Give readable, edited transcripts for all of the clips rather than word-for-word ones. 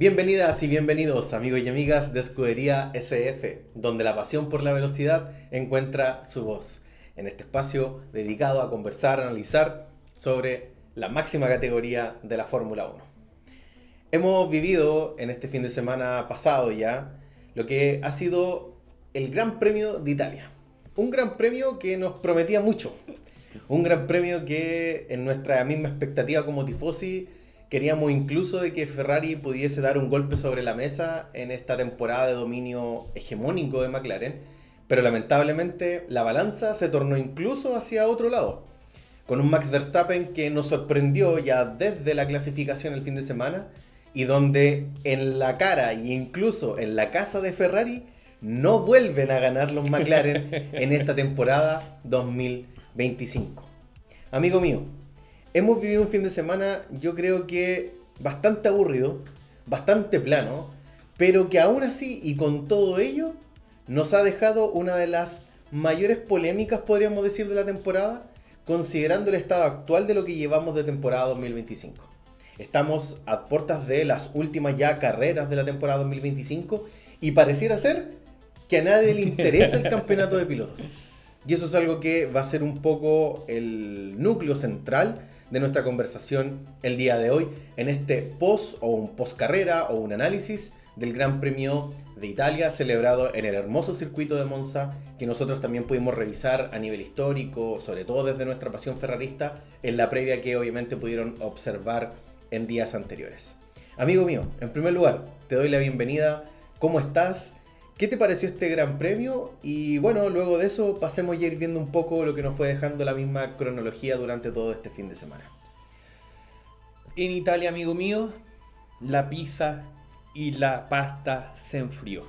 Bienvenidas y bienvenidos amigos y amigas de Escudería SF, donde la pasión por la velocidad encuentra su voz. En este espacio dedicado a conversar, analizar sobre la máxima categoría de la Fórmula 1. Hemos vivido en este fin de semana pasado ya lo que ha sido el Gran Premio de Italia. Un gran premio que nos prometía mucho. Un gran premio que en nuestra misma expectativa como tifosi queríamos incluso de que Ferrari pudiese dar un golpe sobre la mesa en esta temporada de dominio hegemónico de McLaren, pero lamentablemente la balanza se tornó incluso hacia otro lado, con un Max Verstappen que nos sorprendió ya desde la clasificación el fin de semana y donde en la cara e incluso en la casa de Ferrari no vuelven a ganar los McLaren en esta temporada 2025. Amigo mío, hemos vivido un fin de semana, yo creo que bastante aburrido, bastante plano, pero que aún así y con todo ello nos ha dejado una de las mayores polémicas, podríamos decir, de la temporada, considerando el estado actual de lo que llevamos de temporada 2025. Estamos a puertas de las últimas ya carreras de la temporada 2025 y pareciera ser que a nadie le interesa el campeonato de pilotos. Y eso es algo que va a ser un poco el núcleo central de nuestra conversación el día de hoy en este post carrera o un análisis del Gran Premio de Italia celebrado en el hermoso circuito de Monza, que nosotros también pudimos revisar a nivel histórico, sobre todo desde nuestra pasión ferrarista, en la previa que obviamente pudieron observar en días anteriores. Amigo mío, en primer lugar, te doy la bienvenida. ¿Cómo estás? ¿Qué te pareció este Gran Premio? Y bueno, luego de eso pasemos ya a ir viendo un poco lo que nos fue dejando la misma cronología durante todo este fin de semana. En Italia, amigo mío, la pizza y la pasta se enfrió.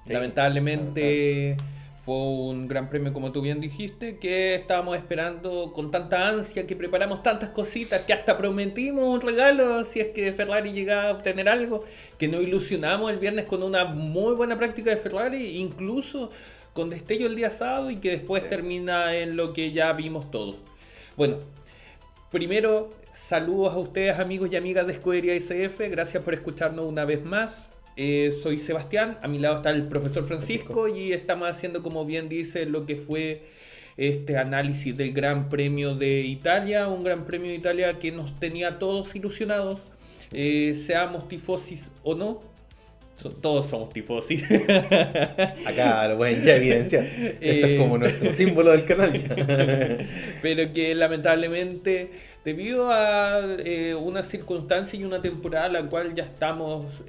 Sí, lamentablemente fue un gran premio, como tú bien dijiste, que estábamos esperando con tanta ansia, que preparamos tantas cositas, que hasta prometimos un regalo si es que Ferrari llegaba a obtener algo, que nos ilusionamos el viernes con una muy buena práctica de Ferrari, incluso con destello el día sábado, y que después termina en lo que ya vimos todos. Bueno, primero, saludos a ustedes, amigos y amigas de Escudería ICF. Gracias por escucharnos una vez más. Soy Sebastián, a mi lado está el profesor Francisco y estamos haciendo, como bien dice, lo que fue este análisis del Gran Premio de Italia. Un Gran Premio de Italia que nos tenía a todos ilusionados, seamos tifosis o no. Todos somos tifosis. Acá lo pueden ya evidenciar. Esto es como nuestro símbolo del canal. Pero que lamentablemente, debido a una circunstancia y una temporada a la cual ya estamos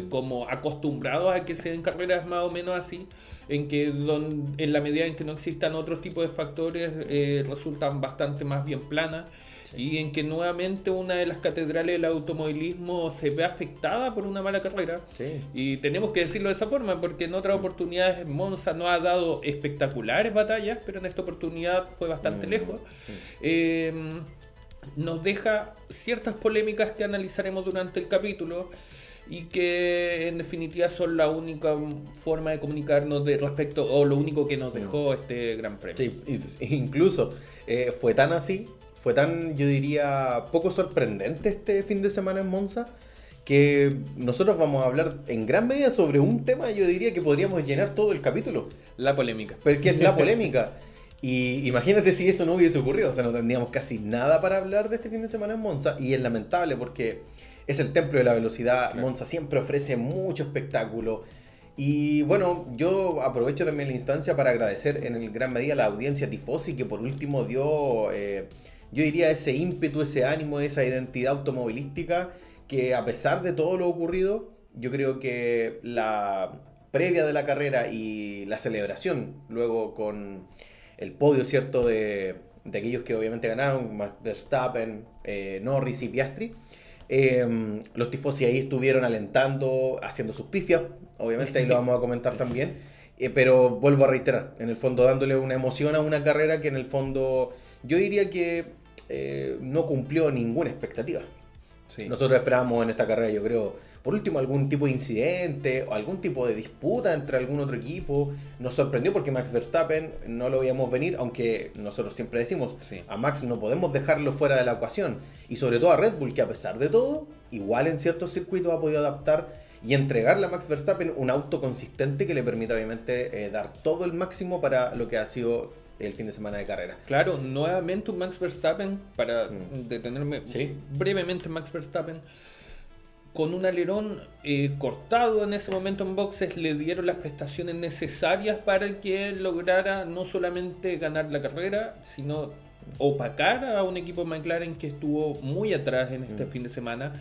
como acostumbrados a que se den carreras más o menos así, en la medida en que no existan otros tipos de factores, resultan bastante más bien planas. Y en que nuevamente una de las catedrales del automovilismo se ve afectada por una mala carrera. Sí. Y tenemos que decirlo de esa forma, porque en otras oportunidades Monza no ha dado espectaculares batallas, pero en esta oportunidad fue bastante lejos. Nos deja ciertas polémicas que analizaremos durante el capítulo y que en definitiva son la única forma de comunicarnos de respecto, o lo único que nos dejó este Gran Premio. Sí, incluso fue tan así, fue tan, yo diría, poco sorprendente este fin de semana en Monza, que nosotros vamos a hablar en gran medida sobre un tema, yo diría que podríamos llenar todo el capítulo. La polémica. Porque es la polémica. Y imagínate si eso no hubiese ocurrido, o sea, no tendríamos casi nada para hablar de este fin de semana en Monza, y es lamentable porque es el templo de la velocidad. Claro. Monza siempre ofrece mucho espectáculo. Y bueno, yo aprovecho también la instancia para agradecer en gran medida a la audiencia tifosi que por último dio, yo diría, ese ímpetu, ese ánimo, esa identidad automovilística que a pesar de todo lo ocurrido, yo creo que la previa de la carrera y la celebración luego con el podio, ¿cierto?, de aquellos que obviamente ganaron, Max Verstappen, Norris y Piastri. Los tifosi ahí estuvieron alentando, haciendo sus pifias, obviamente ahí lo vamos a comentar también, pero vuelvo a reiterar, en el fondo dándole una emoción a una carrera que en el fondo yo diría que no cumplió ninguna expectativa. Sí. Nosotros esperábamos en esta carrera, yo creo, por último algún tipo de incidente o algún tipo de disputa entre algún otro equipo. Nos sorprendió porque Max Verstappen no lo veíamos venir, aunque nosotros siempre decimos, sí, a Max no podemos dejarlo fuera de la ecuación. Y sobre todo a Red Bull, que a pesar de todo igual en ciertos circuitos ha podido adaptar y entregarle a Max Verstappen un auto consistente que le permita obviamente dar todo el máximo para lo que ha sido el fin de semana de carrera. Claro, nuevamente un Max Verstappen, para detenerme Sí. brevemente en Max Verstappen, con un alerón cortado en ese momento en boxes, le dieron las prestaciones necesarias para que lograra no solamente ganar la carrera, sino opacar a un equipo de McLaren que estuvo muy atrás en este fin de semana.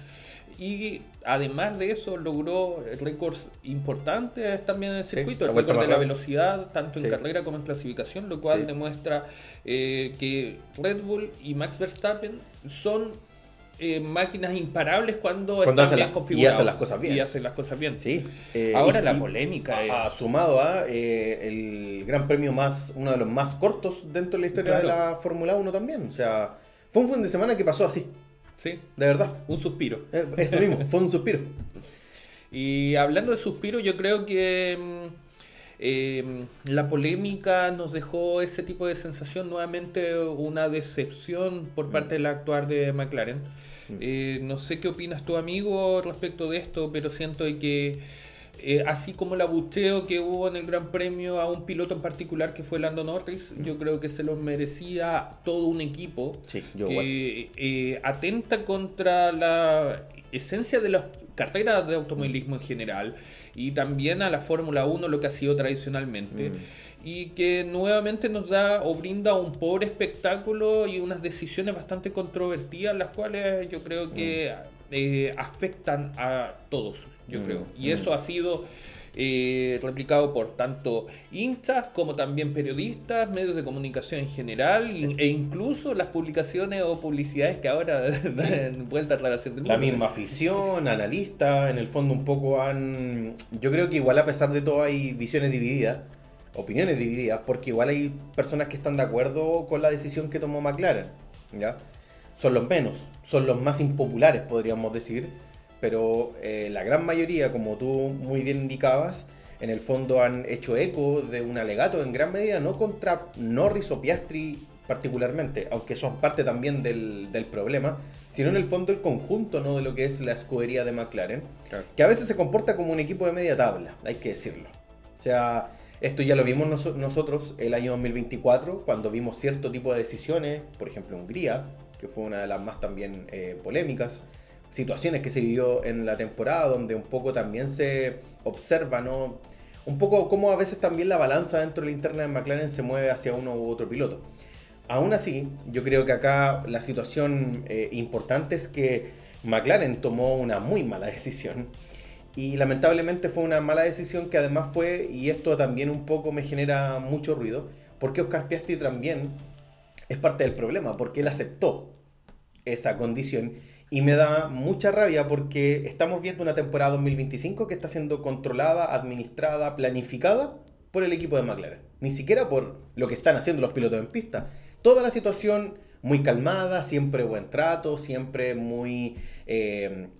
Y además de eso logró récords importantes también en el Sí, circuito, la el vuelta récord de más la rápida. velocidad, tanto en Sí. carrera como en clasificación, lo cual Sí. demuestra que Red Bull y Max Verstappen son máquinas imparables cuando Cuando están hacen bien y configurados. hacen las cosas bien. Y hacen las cosas bien. Sí. Ahora la polémica ha sumado a el Gran Premio más, uno de los más cortos dentro de la historia Claro. de la Fórmula 1 también. O sea, fue un fin de semana que pasó así, Sí, de verdad. un suspiro. Eso mismo, fue un suspiro. Y hablando de suspiro, yo creo que la polémica nos dejó ese tipo de sensación, nuevamente una decepción por parte del actuar de McLaren. No sé qué opinas tu amigo respecto de esto, pero siento que así como el abucheo que hubo en el Gran Premio a un piloto en particular que fue Lando Norris, yo creo que se lo merecía todo un equipo Sí, yo que atenta contra la esencia de las carreras de automovilismo en general y también a la Fórmula 1, lo que ha sido tradicionalmente. Y que nuevamente nos da o brinda un pobre espectáculo y unas decisiones bastante controvertidas, las cuales yo creo que afectan a todos, yo creo. Y eso ha sido replicado por tanto hinchas como también periodistas, medios de comunicación en general e incluso las publicaciones o publicidades que ahora dan vuelta a relación del La mundo. misma afición, analistas, en el fondo un poco han... Yo creo que igual a pesar de todo hay visiones divididas, opiniones divididas, porque igual hay personas que están de acuerdo con la decisión que tomó McLaren, ¿ya? Son los menos, son los más impopulares, podríamos decir, pero la gran mayoría, como tú muy bien indicabas, en el fondo han hecho eco de un alegato en gran medida, no contra Norris o Piastri particularmente, aunque son parte también del problema, sino en el fondo el conjunto, ¿no?, de lo que es la escudería de McLaren, Claro. que a veces se comporta como un equipo de media tabla, hay que decirlo. O sea, esto ya lo vimos nosotros el año 2024, cuando vimos cierto tipo de decisiones, por ejemplo Hungría, que fue una de las más también polémicas, situaciones que se vivió en la temporada, donde un poco también se observa, ¿no?, un poco cómo a veces también la balanza dentro de la interna de McLaren se mueve hacia uno u otro piloto. Aún así, yo creo que acá la situación importante es que McLaren tomó una muy mala decisión. Y lamentablemente fue una mala decisión que además fue, y esto también un poco me genera mucho ruido, porque Oscar Piastri también es parte del problema, porque él aceptó esa condición. Y me da mucha rabia porque estamos viendo una temporada 2025 que está siendo controlada, administrada, planificada por el equipo de McLaren. Ni siquiera por lo que están haciendo los pilotos en pista. Toda la situación muy calmada, siempre buen trato, siempre muy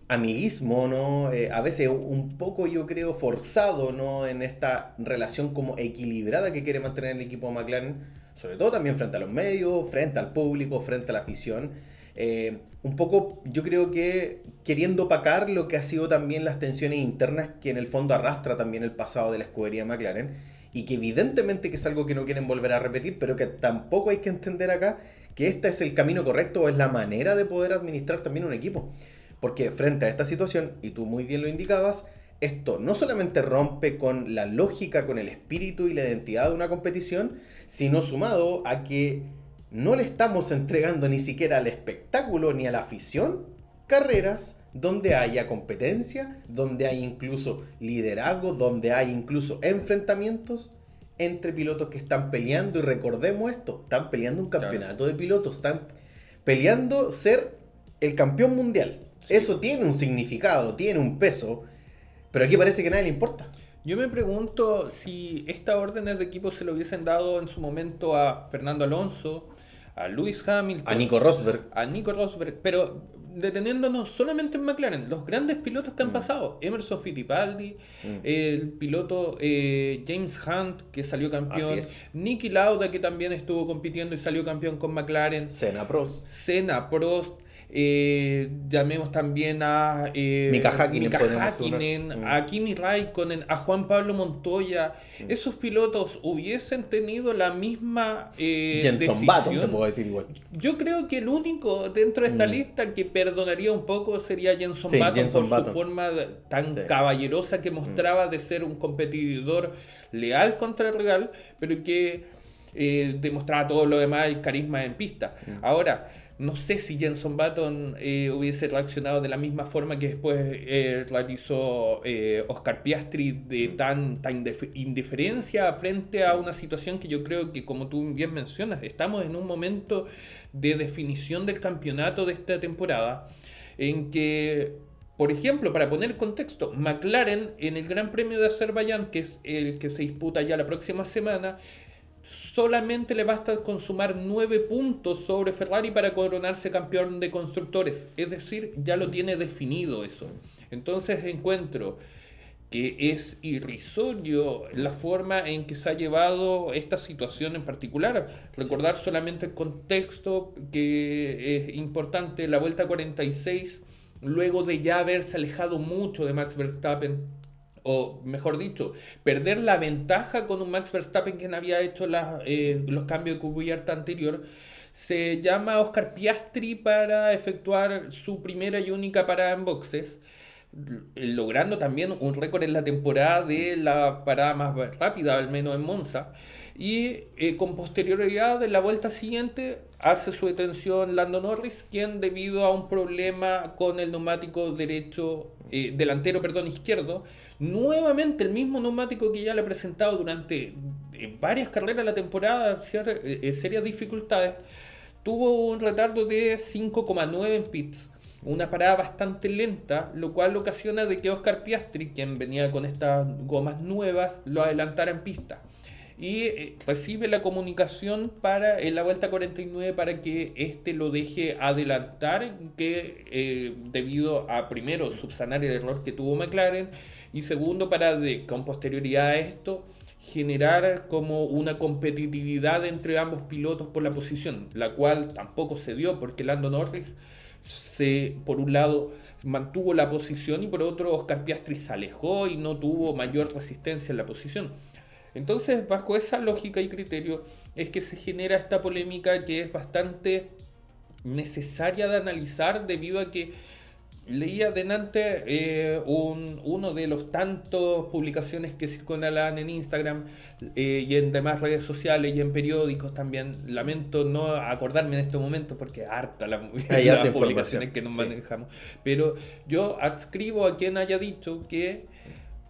amiguismo, ¿no? A veces un poco, yo creo, forzado, ¿no?, en esta relación como equilibrada que quiere mantener el equipo de McLaren, sobre todo también frente a los medios, frente al público, frente a la afición. Un poco, yo creo que queriendo opacar lo que ha sido también las tensiones internas que en el fondo arrastra también el pasado de la escudería McLaren y que evidentemente que es algo que no quieren volver a repetir, pero que tampoco hay que entender acá que este es el camino correcto o es la manera de poder administrar también un equipo. Porque frente a esta situación, y tú muy bien lo indicabas, esto no solamente rompe con la lógica, con el espíritu y la identidad de una competición, sino sumado a que no le estamos entregando ni siquiera al espectáculo ni a la afición carreras donde haya competencia, donde hay incluso liderazgo, donde hay incluso enfrentamientos entre pilotos que están peleando, y recordemos esto, están peleando un campeonato de pilotos, están peleando ser el campeón mundial. Sí. Eso tiene un significado, tiene un peso, pero aquí parece que a nadie le importa. Yo me pregunto si estas órdenes de equipo se lo hubiesen dado en su momento a Fernando Alonso, a Lewis Hamilton, a Nico Rosberg, pero deteniéndonos solamente en McLaren, los grandes pilotos que han pasado, Emerson Fittipaldi, el piloto James Hunt, que salió campeón, Niki Lauda, que también estuvo compitiendo y salió campeón con McLaren, Senna Prost, Llamemos también a Mika Häkkinen, a Kimi Raikkonen, a Juan Pablo Montoya. Esos pilotos hubiesen tenido la misma Jenson Button, te puedo decir igual. Yo creo que el único dentro de esta lista que perdonaría un poco sería Jenson Button por su forma tan caballerosa que mostraba de ser un competidor leal contra el rival, pero que demostraba todo lo demás, el carisma en pista. Ahora, no sé si Jenson Button hubiese reaccionado de la misma forma que después realizó Oscar Piastri, de tanta indiferencia frente a una situación que yo creo que, como tú bien mencionas, estamos en un momento de definición del campeonato de esta temporada, en que, por ejemplo, para poner contexto, McLaren en el Gran Premio de Azerbaiyán, que es el que se disputa ya la próxima semana, solamente le basta con sumar 9 puntos sobre Ferrari para coronarse campeón de constructores. Es decir, ya lo tiene definido eso. Entonces encuentro que es irrisorio la forma en que se ha llevado esta situación en particular. Recordar solamente el contexto, que es importante: la vuelta 46, luego de ya haberse alejado mucho de Max Verstappen, o mejor dicho, perder la ventaja con un Max Verstappen que no había hecho los cambios de cubierta anterior, se llama a Oscar Piastri para efectuar su primera y única parada en boxes, logrando también un récord en la temporada de la parada más rápida, al menos en Monza. Y con posterioridad, en la vuelta siguiente, hace su detención Lando Norris, quien, debido a un problema con el neumático delantero izquierdo, nuevamente el mismo neumático que ya le ha presentado durante varias carreras de la temporada, serias dificultades, tuvo un retardo de 5,9 en pits, una parada bastante lenta, lo cual ocasiona de que Oscar Piastri, quien venía con estas gomas nuevas, lo adelantara en pista. Y recibe la comunicación en la vuelta 49 para que éste lo deje adelantar, que debido a, primero, subsanar el error que tuvo McLaren, y segundo, para con posterioridad a esto, generar como una competitividad entre ambos pilotos por la posición, la cual tampoco se dio, porque Lando Norris por un lado mantuvo la posición, y por otro Oscar Piastri se alejó y no tuvo mayor resistencia en la posición. Entonces, bajo esa lógica y criterio es que se genera esta polémica, que es bastante necesaria de analizar, debido a que leía delante uno de los tantos publicaciones que circulan en Instagram y en demás redes sociales y en periódicos también. Lamento no acordarme en este momento porque harta las publicaciones que nos manejamos. Pero yo adscribo a quien haya dicho que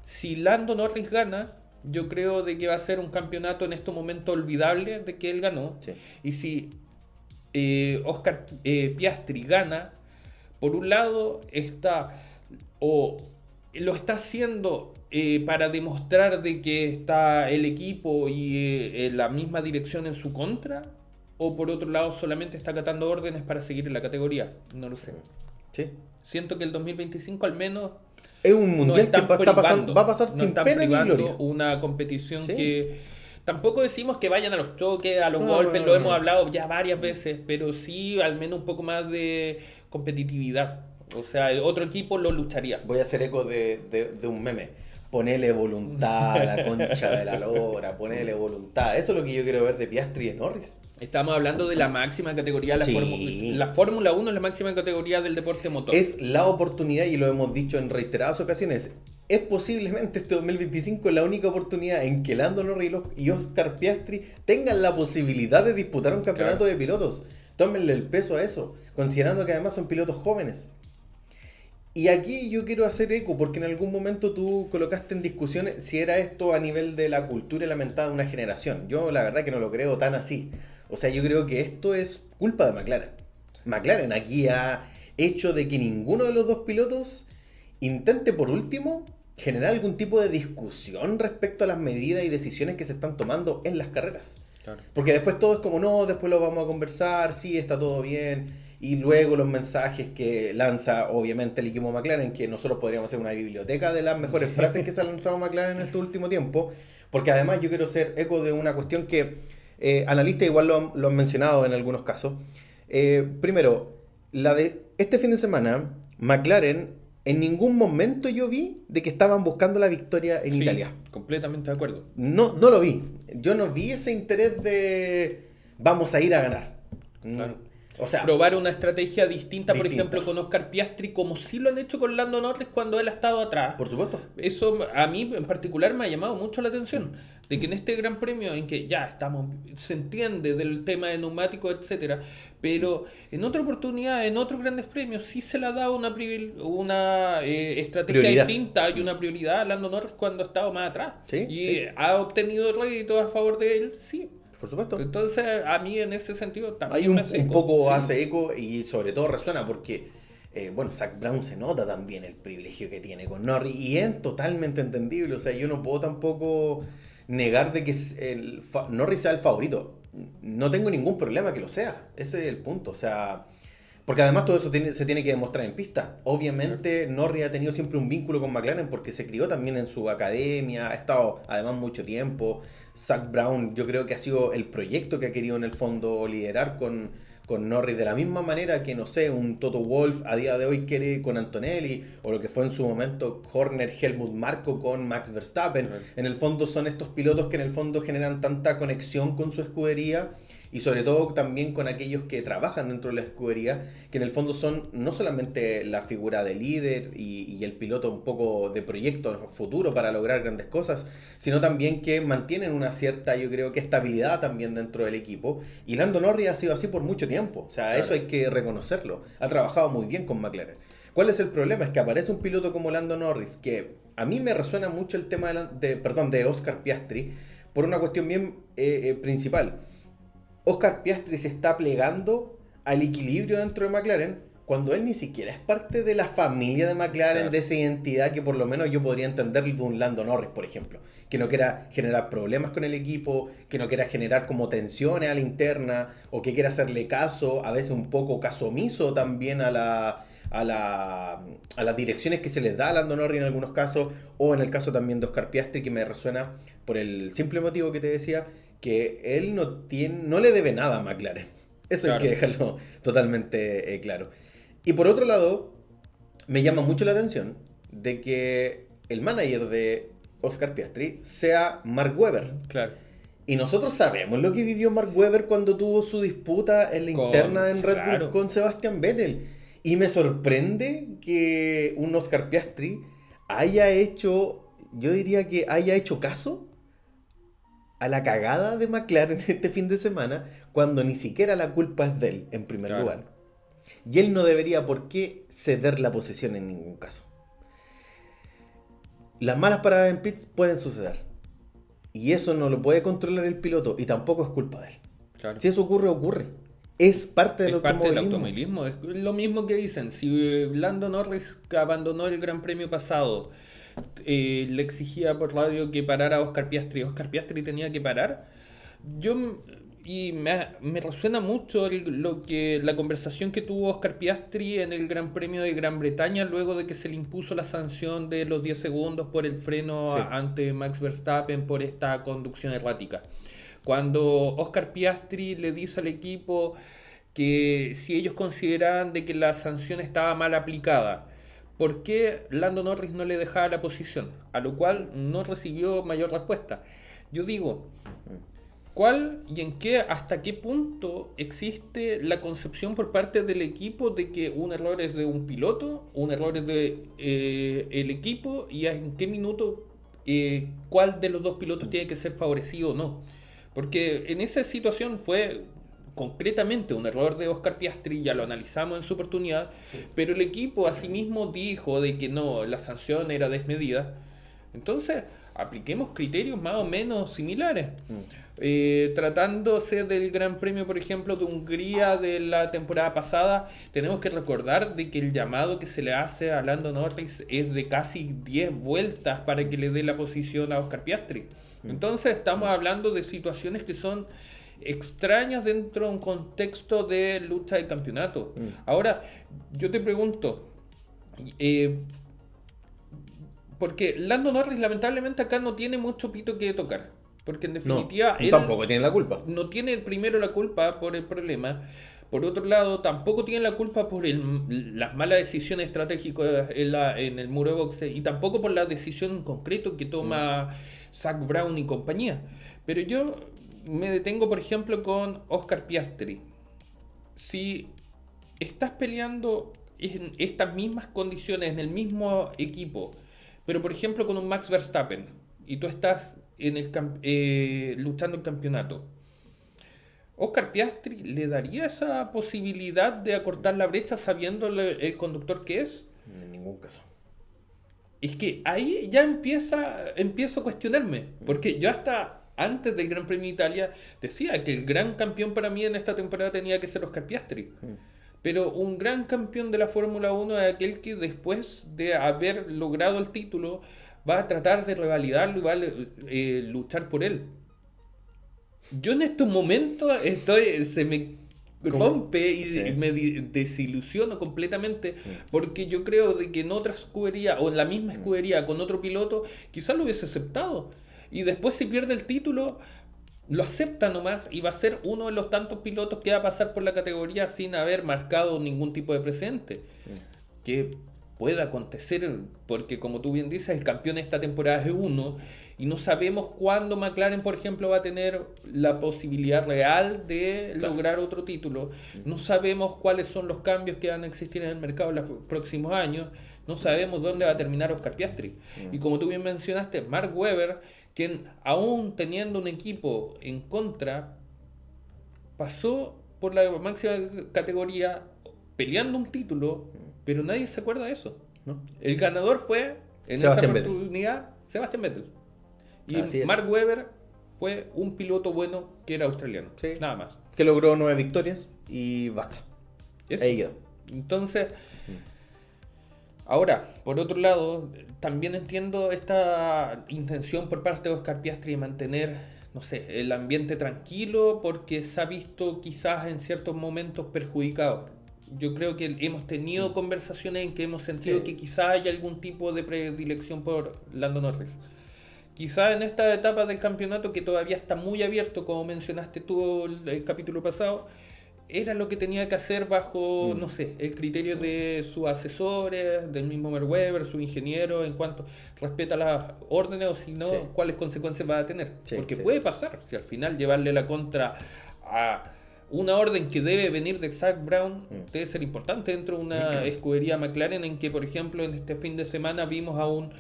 si Lando Norris gana, yo creo de que va a ser un campeonato en este momento olvidable de que él ganó. Sí. Y si Oscar Piastri gana, por un lado lo está haciendo para demostrar de que está el equipo y la misma dirección en su contra, o por otro lado solamente está acatando órdenes para seguir en la categoría. No lo sé. Sí. Siento que el 2025 al menos es un mundial que va a pasar sin pena ni gloria. Una competición que tampoco decimos que vayan a los choques, a los golpes, lo hemos hablado ya varias veces, pero sí al menos un poco más de competitividad. O sea, otro equipo lo lucharía. Voy a hacer eco de un meme. Ponele voluntad a la concha de la lora, ponele voluntad. Eso es lo que yo quiero ver de Piastri y de Norris. Estamos hablando de la máxima categoría, la Fórmula 1 es la máxima categoría del deporte motor. Es la oportunidad, y lo hemos dicho en reiteradas ocasiones, es posiblemente este 2025 la única oportunidad en que Lando Norris y Oscar Piastri tengan la posibilidad de disputar un campeonato de pilotos. Tómenle el peso a eso, considerando que además son pilotos jóvenes. Y aquí yo quiero hacer eco, porque en algún momento tú colocaste en discusión si era esto a nivel de la cultura y la mentalidad de una generación. Yo la verdad que no lo creo tan así. O sea, yo creo que esto es culpa de McLaren. McLaren aquí ha hecho de que ninguno de los dos pilotos intente, por último, generar algún tipo de discusión respecto a las medidas y decisiones que se están tomando en las carreras. Claro. Porque después todo es como, no, después lo vamos a conversar, sí, está todo bien. Y luego los mensajes que lanza, obviamente, el equipo McLaren, que nosotros podríamos hacer una biblioteca de las mejores frases que se ha lanzado McLaren en este último tiempo. Porque además yo quiero hacer eco de una cuestión que analistas igual lo han mencionado en algunos casos. Primero, la de este fin de semana, McLaren, en ningún momento yo vi de que estaban buscando la victoria en Sí, Italia. completamente de acuerdo. No, no lo vi. Yo no vi ese interés de vamos a ir a ganar. Claro. O sea, Probar una estrategia distinta, por distinta. ejemplo, con Oscar Piastri, como sí lo han hecho con Lando Norris cuando él ha estado atrás. Por supuesto. Eso a mí en particular me ha llamado mucho la atención, de que en este gran premio en que ya estamos, se entiende del tema de neumáticos, etcétera, pero en otra oportunidad, en otros grandes premios, sí se le ha dado una estrategia Prioridad. distinta y una prioridad a Lando Norris cuando ha estado más atrás. Sí, Y sí. ha obtenido réditos a favor de él, sí. Por supuesto. Entonces, a mí en ese sentido también Hay me hace un eco, poco sí. hace eco y sobre todo resuena porque, bueno, Zach Brown se nota también el privilegio que tiene con Norris y es totalmente entendible. O sea, yo no puedo tampoco negar de que Norris sea el favorito. No tengo ningún problema que lo sea. Ese es el punto. O sea, porque además todo eso se tiene que demostrar en pista. Obviamente Norris ha tenido siempre un vínculo con McLaren porque se crió también en su academia, ha estado además mucho tiempo. Zach Brown yo creo que ha sido el proyecto que ha querido en el fondo liderar con Norris de la misma manera que, no sé, un Toto Wolff a día de hoy quiere con Antonelli o lo que fue en su momento Horner, Helmut Marko con Max Verstappen. Claro. En el fondo son estos pilotos que en el fondo generan tanta conexión con su escudería y sobre todo también con aquellos que trabajan dentro de la escudería, que en el fondo son no solamente la figura de líder y el piloto un poco de proyecto futuro para lograr grandes cosas, sino también que mantienen una cierta, yo creo que estabilidad también dentro del equipo. Y Lando Norris ha sido así por mucho tiempo, o sea, Claro. eso hay que reconocerlo. Ha trabajado muy bien con McLaren. ¿Cuál es el problema? Es que aparece un piloto como Lando Norris, que a mí me resuena mucho el tema de Oscar Piastri, por una cuestión bien principal. Oscar Piastri se está plegando al equilibrio dentro de McLaren cuando él ni siquiera es parte de la familia de McLaren, Claro. de esa identidad que por lo menos yo podría entender de un Lando Norris, por ejemplo, que no quiera generar problemas con el equipo, que no quiera generar como tensiones a la interna, o que quiera hacerle caso, a veces un poco caso omiso también a las direcciones que se les da a Lando Norris en algunos casos, o en el caso también de Oscar Piastri, que me resuena por el simple motivo que te decía, que él no le debe nada a McLaren. Eso hay Claro. que dejarlo totalmente claro. Y por otro lado, me llama mucho la atención de que el manager de Oscar Piastri sea Mark Webber. Claro. Y nosotros sabemos lo que vivió Mark Webber cuando tuvo su disputa en la interna en Red Bull Claro. con Sebastian Vettel. Y me sorprende que un Oscar Piastri haya hecho, yo diría que haya hecho caso a la cagada de McLaren este fin de semana, cuando ni siquiera la culpa es de él, en primer Claro. lugar. Y él no debería por qué ceder la posición en ningún caso. Las malas paradas en pits pueden suceder. Y eso no lo puede controlar el piloto y tampoco es culpa de él. Claro. Si eso ocurre, ocurre. Es parte del Es parte del automovilismo. automovilismo. Es lo mismo que dicen. Si Lando Norris que abandonó el Gran Premio pasado, le exigía por radio que parara a Oscar Piastri tenía que parar. Me resuena mucho la conversación que tuvo Oscar Piastri en el Gran Premio de Gran Bretaña luego de que se le impuso la sanción de los 10 segundos por el freno Sí. ante Max Verstappen por esta conducción errática. Cuando Oscar Piastri le dice al equipo que si ellos consideraban de que la sanción estaba mal aplicada, ¿por qué Lando Norris no le dejaba la posición? A lo cual no recibió mayor respuesta. Yo digo, ¿cuál y en qué, hasta qué punto existe la concepción por parte del equipo de que un error es de un piloto, un error es de el equipo y en qué minuto cuál de los dos pilotos tiene que ser favorecido o no? Porque en esa situación fue concretamente un error de Oscar Piastri, ya lo analizamos en su oportunidad, pero el equipo asimismo dijo de que no, la sanción era desmedida. Entonces, apliquemos criterios más o menos similares. Tratándose del Gran Premio, por ejemplo, de Hungría de la temporada pasada, tenemos que recordar de que el llamado que se le hace a Lando Norris es de casi 10 vueltas para que le dé la posición a Oscar Piastri. Entonces estamos hablando de situaciones que son extrañas dentro de un contexto de lucha de campeonato. Ahora, yo te pregunto, porque Lando Norris lamentablemente acá no tiene mucho pito que tocar. Porque en definitiva No, tampoco tiene la culpa. no tiene primero la culpa por el problema, Por otro lado, tampoco tienen la culpa por las malas decisiones estratégicas en el muro de boxe y tampoco por la decisión en concreto que toma Zach Brown y compañía. Pero yo me detengo, por ejemplo, con Oscar Piastri. Si estás peleando en estas mismas condiciones, en el mismo equipo, pero por ejemplo con un Max Verstappen, y tú estás luchando el campeonato, ¿Oscar Piastri le daría esa posibilidad de acortar la brecha sabiendo el conductor que es? En ningún caso. Es que ahí ya empiezo a cuestionarme, porque yo hasta antes del Gran Premio de Italia decía que el gran campeón para mí en esta temporada tenía que ser Oscar Piastri. Pero un gran campeón de la Fórmula 1 es aquel que después de haber logrado el título va a tratar de revalidarlo y va a luchar por él. Yo en estos momentos se me rompe y Sí. me desilusiono completamente porque yo creo de que en otra escudería o en la misma escudería con otro piloto quizás lo hubiese aceptado y después si pierde el título lo acepta nomás y va a ser uno de los tantos pilotos que va a pasar por la categoría sin haber marcado ningún tipo de precedente. Que pueda acontecer, porque como tú bien dices, el campeón de esta temporada es uno y no sabemos cuándo McLaren, por ejemplo, va a tener la posibilidad real de lograr otro título. No sabemos cuáles son los cambios que van a existir en el mercado en los próximos años. No sabemos dónde va a terminar Oscar Piastri. Y como tú bien mencionaste, Mark Webber, quien aún teniendo un equipo en contra, pasó por la máxima categoría peleando un título, pero nadie se acuerda de eso. ¿No? El ganador fue, en Sebastián esa Vettel. oportunidad, Sebastián Vettel. Y Así es. Mark Webber fue un piloto bueno que era australiano. Sí. Nada más. Que logró 9 victorias y basta. Eso. Ahí quedó. Entonces, ahora, por otro lado, también entiendo esta intención por parte de Oscar Piastri de mantener, no sé, el ambiente tranquilo porque se ha visto quizás en ciertos momentos perjudicado. Yo creo que hemos tenido conversaciones en que hemos sentido Sí. que quizás hay algún tipo de predilección por Lando Norris. Quizás en esta etapa del campeonato que todavía está muy abierto, como mencionaste tú el capítulo pasado, era lo que tenía que hacer bajo, no sé, el criterio de sus asesores, del mismo Mark Webber, su ingeniero, en cuanto respeta las órdenes o si no, Sí. cuáles consecuencias va a tener. Sí, Porque sí. puede pasar, si al final llevarle la contra a una orden que debe venir de Zach Brown debe ser importante dentro de una escudería McLaren en que, por ejemplo, en este fin de semana vimos a un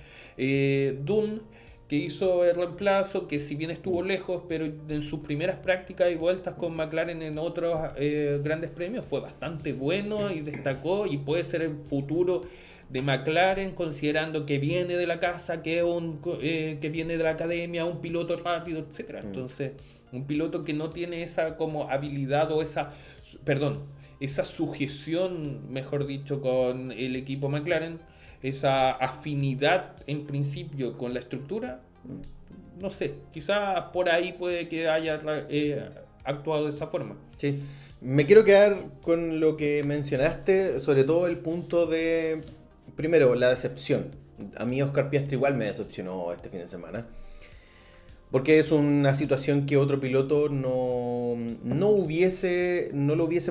Dunn que hizo el reemplazo, que si bien estuvo lejos, pero en sus primeras prácticas y vueltas con McLaren en otros grandes premios fue bastante bueno y destacó y puede ser el futuro de McLaren considerando que viene de la casa, que es que viene de la academia, un piloto rápido, etcétera. Entonces, un piloto que no tiene esa como habilidad o esa sujeción, mejor dicho, con el equipo McLaren, esa afinidad en principio con la estructura, no sé, quizás por ahí puede que haya actuado de esa forma. Sí. Me quiero quedar con lo que mencionaste, sobre todo el punto de, primero, la decepción. A mí Oscar Piastri igual me decepcionó este fin de semana. Porque es una situación que otro piloto no lo hubiese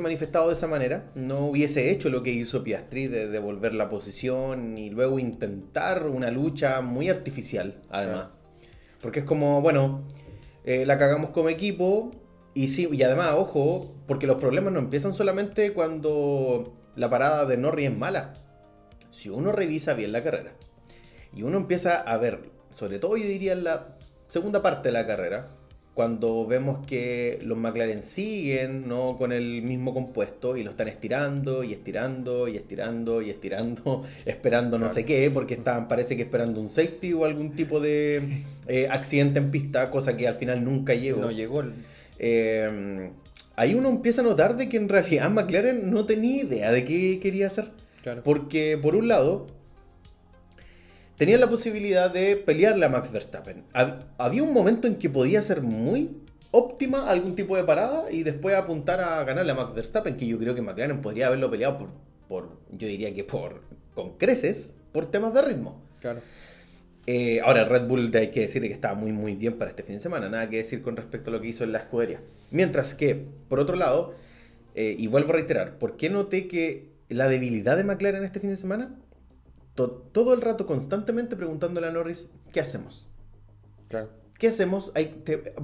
manifestado de esa manera, no hubiese hecho lo que hizo Piastri de devolver la posición y luego intentar una lucha muy artificial, además. Porque es como, bueno, la cagamos como equipo y sí, y además, ojo, porque los problemas no empiezan solamente cuando la parada de Norris es mala. Si uno revisa bien la carrera y uno empieza a ver, sobre todo yo diría en la segunda parte de la carrera, cuando vemos que los McLaren siguen, ¿no?, con el mismo compuesto y lo están estirando y estirando y estirando y estirando, esperando no sé qué, porque estaban, parece que esperando un safety o algún tipo de accidente en pista, cosa que al final nunca llegó. No llegó. Ahí uno empieza a notar de que en realidad McLaren no tenía idea de qué quería hacer. Claro. Porque por un lado tenían la posibilidad de pelearle a Max Verstappen. Había un momento en que podía ser muy óptima algún tipo de parada y después apuntar a ganarle a Max Verstappen, que yo creo que McLaren podría haberlo peleado yo diría que con creces, por temas de ritmo. Claro. Ahora el Red Bull hay que decir que estaba muy muy bien para este fin de semana, nada que decir con respecto a lo que hizo en la escudería. Mientras que, por otro lado, y vuelvo a reiterar, ¿por qué noté que la debilidad de McLaren este fin de semana? Todo el rato constantemente preguntándole a Norris, ¿qué hacemos? Claro. ¿Qué hacemos?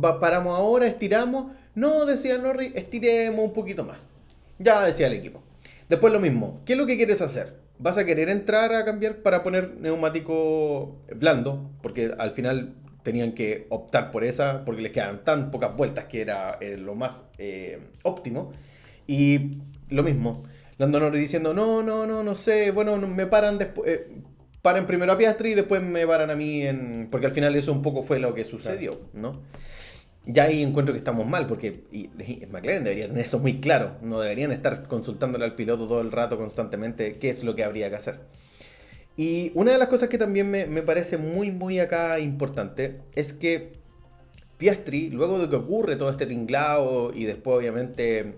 ¿Paramos ahora? ¿Estiramos? No, decía Norris, estiremos un poquito más. Ya decía el equipo. Después lo mismo, ¿qué es lo que quieres hacer? ¿Vas a querer entrar a cambiar para poner neumático blando? Porque al final tenían que optar por esa, porque les quedaban tan pocas vueltas que era lo más óptimo. Y lo mismo, Lando Norris diciendo, no sé, bueno, me paran después, paran primero a Piastri y después me paran a mí, porque al final eso un poco fue lo que sucedió, ¿no? Ya ahí encuentro que estamos mal, porque McLaren debería tener eso muy claro, no deberían estar consultándole al piloto todo el rato constantemente qué es lo que habría que hacer. Y una de las cosas que también me parece muy acá importante es que Piastri, luego de que ocurre todo este tinglao y después obviamente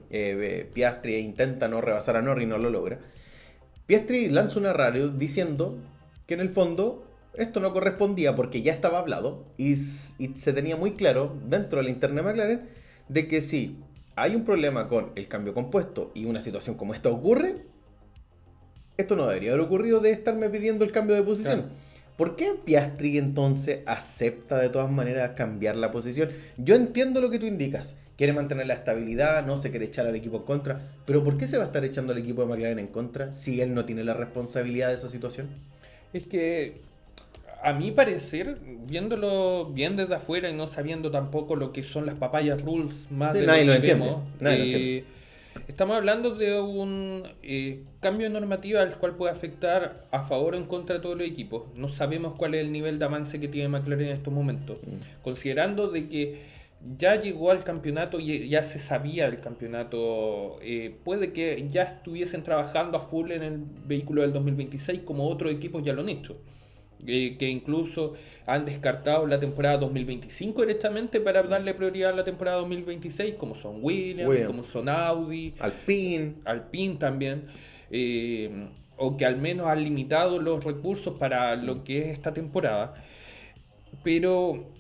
Piastri intenta no rebasar a Norris y no lo logra, Piastri lanza una radio diciendo que en el fondo esto no correspondía porque ya estaba hablado y se tenía muy claro dentro de la interna de McLaren de que si hay un problema con el cambio compuesto y una situación como esta ocurre, esto no debería haber ocurrido de estarme pidiendo el cambio de posición. Claro. ¿Por qué Piastri entonces acepta de todas maneras cambiar la posición? Yo entiendo lo que tú indicas. Quiere mantener la estabilidad, no se quiere echar al equipo en contra. Pero ¿por qué se va a estar echando al equipo de McLaren en contra si él no tiene la responsabilidad de esa situación? Es que, a mi parecer, viéndolo bien desde afuera y no sabiendo tampoco lo que son las papayas rules más de nadie lo lo que entiende. vemos, Nadie lo entiende. estamos hablando de un cambio de normativa al cual puede afectar a favor o en contra de todos los equipos. No sabemos cuál es el nivel de avance que tiene McLaren en estos momentos. Considerando de que ya llegó al campeonato y ya se sabía el campeonato, puede que ya estuviesen trabajando a full en el vehículo del 2026 como otros equipos ya lo han hecho. Que incluso han descartado la temporada 2025 directamente para darle prioridad a la temporada 2026, como son Williams. Como son Audi, Alpine también, o que al menos han limitado los recursos para lo que es esta temporada. Pero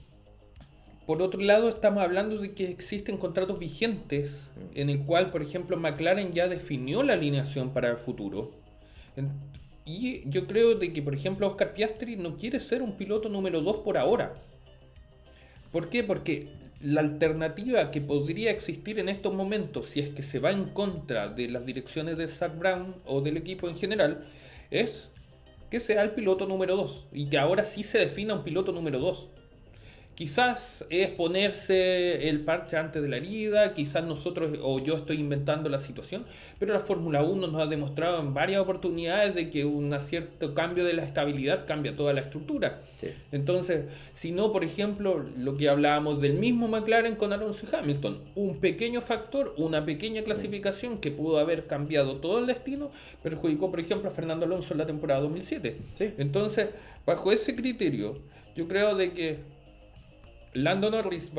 por otro lado estamos hablando de que existen contratos vigentes en el cual, por ejemplo, McLaren ya definió la alineación para el futuro. Y yo creo de que, por ejemplo, Oscar Piastri no quiere ser un piloto número 2 por ahora. ¿Por qué? Porque la alternativa que podría existir en estos momentos, si es que se va en contra de las direcciones de Zak Brown o del equipo en general, es que sea el piloto número 2 y que ahora sí se defina un piloto número 2. Quizás es ponerse el parche antes de la herida, quizás nosotros o yo estoy inventando la situación, pero la Fórmula 1 nos ha demostrado en varias oportunidades de que un cierto cambio de la estabilidad cambia toda la estructura. Sí. Entonces, si no, por ejemplo, lo que hablábamos del mismo McLaren con Alonso y Hamilton, un pequeño factor, una pequeña clasificación que pudo haber cambiado todo el destino, perjudicó, por ejemplo, a Fernando Alonso en la temporada 2007. Sí. Entonces, bajo ese criterio, yo creo de que Lando Norris,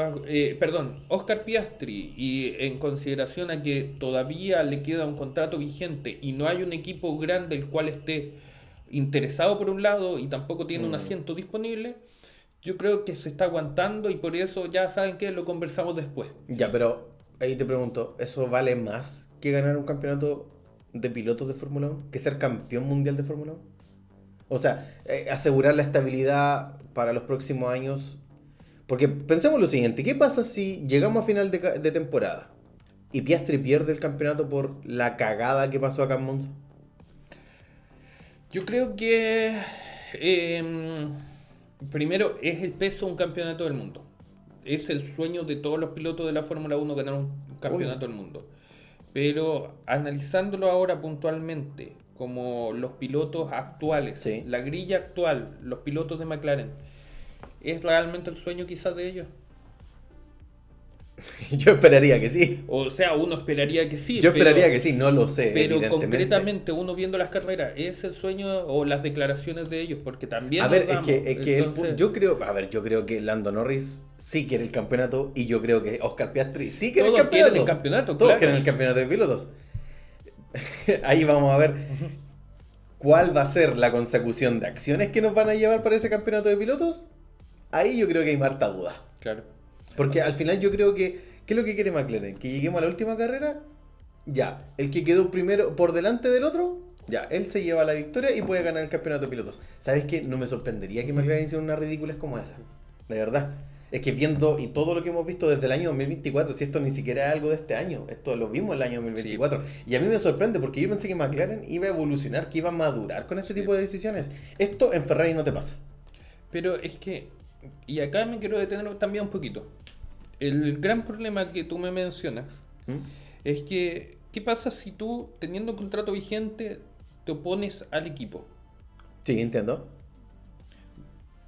Oscar Piastri, y en consideración a que todavía le queda un contrato vigente y no hay un equipo grande el cual esté interesado por un lado y tampoco tiene un asiento disponible, yo creo que se está aguantando y por eso ya saben que lo conversamos después. Ya, pero ahí te pregunto, ¿eso vale más que ganar un campeonato de pilotos de Fórmula 1? ¿Que ser campeón mundial de Fórmula 1? O sea, asegurar la estabilidad para los próximos años. Porque pensemos lo siguiente, ¿qué pasa si llegamos a final de temporada y Piastri pierde el campeonato por la cagada que pasó acá en Monza? Yo creo que primero es el peso de un campeonato del mundo. Es el sueño de todos los pilotos de la Fórmula 1 ganar un campeonato del mundo. Pero analizándolo ahora puntualmente, como los pilotos actuales, sí, la grilla actual, los pilotos de McLaren, ¿es realmente el sueño quizás de ellos? Yo esperaría que sí. O sea, uno esperaría que sí. Yo esperaría que sí, no lo sé. Pero concretamente, uno viendo las carreras, ¿es el sueño o las declaraciones de ellos? Porque también... A ver, entonces... yo creo que Lando Norris sí quiere el campeonato y yo creo que Oscar Piastri sí quiere el campeonato. Todos quieren el campeonato, Todos quieren el campeonato de pilotos. Ahí vamos a ver cuál va a ser la consecución de acciones que nos van a llevar para ese campeonato de pilotos. Ahí yo creo que hay harta duda. Claro. Porque al final yo creo que... ¿Qué es lo que quiere McLaren? ¿Que lleguemos a la última carrera ya, el que quedó primero por delante del otro, ya, él se lleva la victoria y puede ganar el campeonato de pilotos. ¿Sabes qué? No me sorprendería que McLaren hiciera unas ridículas como esa. De verdad. Es que viendo y todo lo que hemos visto desde el año 2024, si esto ni siquiera es algo de este año, esto lo vimos el año 2024. Sí. Y a mí me sorprende porque yo pensé que McLaren iba a evolucionar, que iba a madurar con este tipo de decisiones. Esto en Ferrari no te pasa. Pero es que, y acá me quiero detener también un poquito. El gran problema que tú me mencionas es que, ¿qué pasa si tú, teniendo un contrato vigente, te opones al equipo? Sí, entiendo.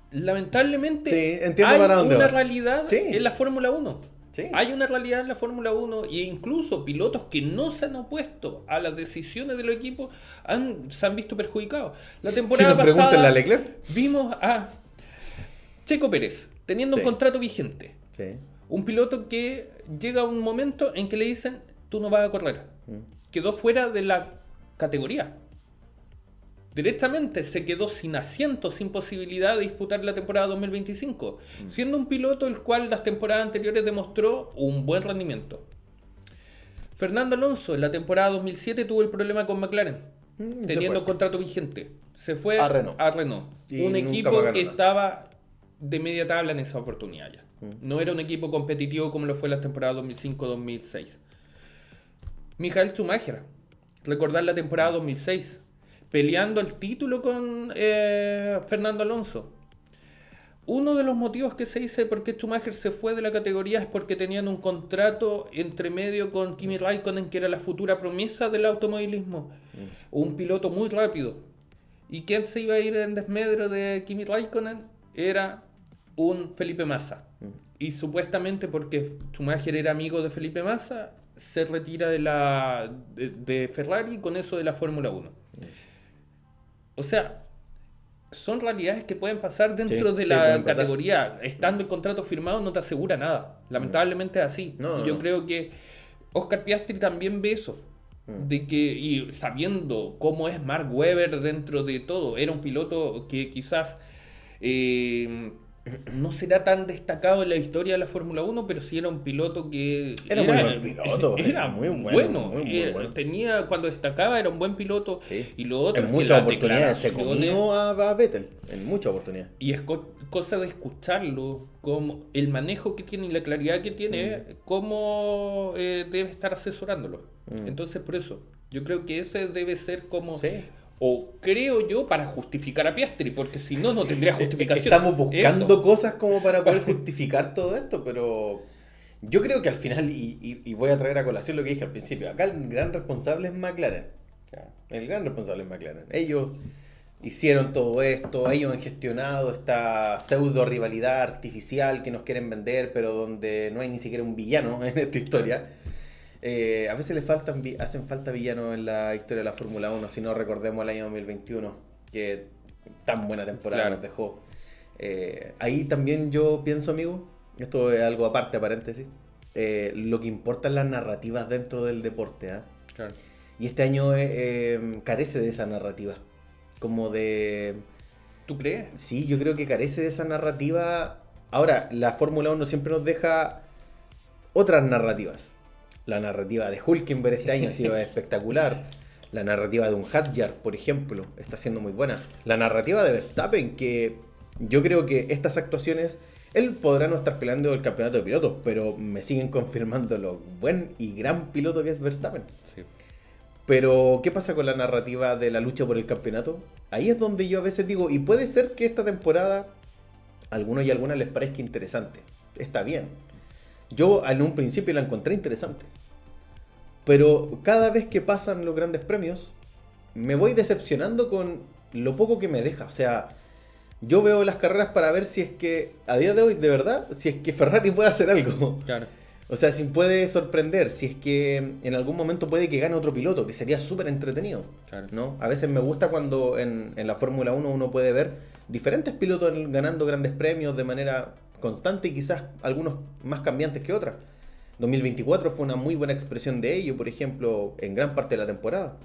Lamentablemente, sí, entiendo hay para dónde una vas. realidad Sí. en la Fórmula 1. Sí. Hay una realidad en la Fórmula 1 e incluso pilotos que no se han opuesto a las decisiones de los equipos se han visto perjudicados. La temporada si nos pasada a Leclerc, vimos a Checo Pérez teniendo un contrato vigente. Sí. Un piloto que llega a un momento en que le dicen, tú no vas a correr. Quedó fuera de la categoría. Directamente se quedó sin asiento, sin posibilidad de disputar la temporada 2025, siendo un piloto el cual las temporadas anteriores demostró un buen rendimiento. Fernando Alonso en la temporada 2007 tuvo el problema con McLaren, teniendo contrato vigente. Se fue a Renault, un equipo que estaba de media tabla en esa oportunidad ya. No era un equipo competitivo como lo fue la temporada 2005-2006. Michael Schumacher, recordar la temporada 2006, peleando el título con Fernando Alonso. Uno de los motivos que se dice por qué Schumacher se fue de la categoría es porque tenían un contrato entre medio con Kimi Raikkonen, que era la futura promesa del automovilismo. Un piloto muy rápido. ¿Y quién se iba a ir en desmedro de Kimi Raikkonen? Era un Felipe Massa. Y supuestamente porque Schumacher era amigo de Felipe Massa, se retira de Ferrari y con eso de la Fórmula 1. O sea, son realidades que pueden pasar dentro de la categoría. Estando el contrato firmado no te asegura nada. Lamentablemente es así. Yo creo que Oscar Piastri también ve eso. De que, y sabiendo cómo es Mark Webber dentro de todo, era un piloto que quizás no será tan destacado en la historia de la Fórmula 1, pero sí era un piloto que era muy buen piloto, era muy bueno. Muy bueno. Tenía, cuando destacaba era un buen piloto. Y lo otro en muchas oportunidades se comió a Vettel, en muchas oportunidades. Y es cosa de escucharlo, como el manejo que tiene y la claridad que tiene, cómo debe estar asesorándolo. Entonces, por eso, yo creo que ese debe ser como... O creo yo para justificar a Piastri, porque si no, no tendría justificación. Estamos buscando cosas como para poder justificar todo esto, pero yo creo que al final, y voy a traer a colación lo que dije al principio, acá el gran responsable es McLaren. El gran responsable es McLaren. Ellos hicieron todo esto, ellos han gestionado esta pseudo rivalidad artificial que nos quieren vender, pero donde no hay ni siquiera un villano en esta historia. A veces hacen falta villanos en la historia de la Fórmula 1, si no recordemos el año 2021, que tan buena temporada nos dejó. Ahí también yo pienso, amigo, esto es algo aparte, paréntesis, lo que importa es las narrativas dentro del deporte. Claro. Y este año carece de esa narrativa, como de... ¿Tú crees? Sí, yo creo que carece de esa narrativa. Ahora, la Fórmula 1 siempre nos deja otras narrativas. La narrativa de Hülkenberg este año ha sido espectacular. La narrativa de un Hadjar, por ejemplo, está siendo muy buena. La narrativa de Verstappen, que yo creo que estas actuaciones, él podrá no estar peleando el campeonato de pilotos, pero me siguen confirmando lo buen y gran piloto que es Verstappen. Sí. Pero, ¿qué pasa con la narrativa de la lucha por el campeonato? Ahí es donde yo a veces digo, y puede ser que esta temporada a algunos y algunas les parezca interesante. Está bien. Yo en un principio la encontré interesante. Pero cada vez que pasan los grandes premios, me voy decepcionando con lo poco que me deja. O sea, yo veo las carreras para ver si es que, a día de hoy, de verdad, si es que Ferrari puede hacer algo. Claro. O sea, si puede sorprender, si es que en algún momento puede que gane otro piloto, que sería súper entretenido. Claro. ¿No? A veces me gusta cuando en la Fórmula 1 uno puede ver diferentes pilotos ganando grandes premios de manera constante y quizás algunos más cambiantes que otras. 2024 fue una muy buena expresión de ello, por ejemplo, en gran parte de la temporada.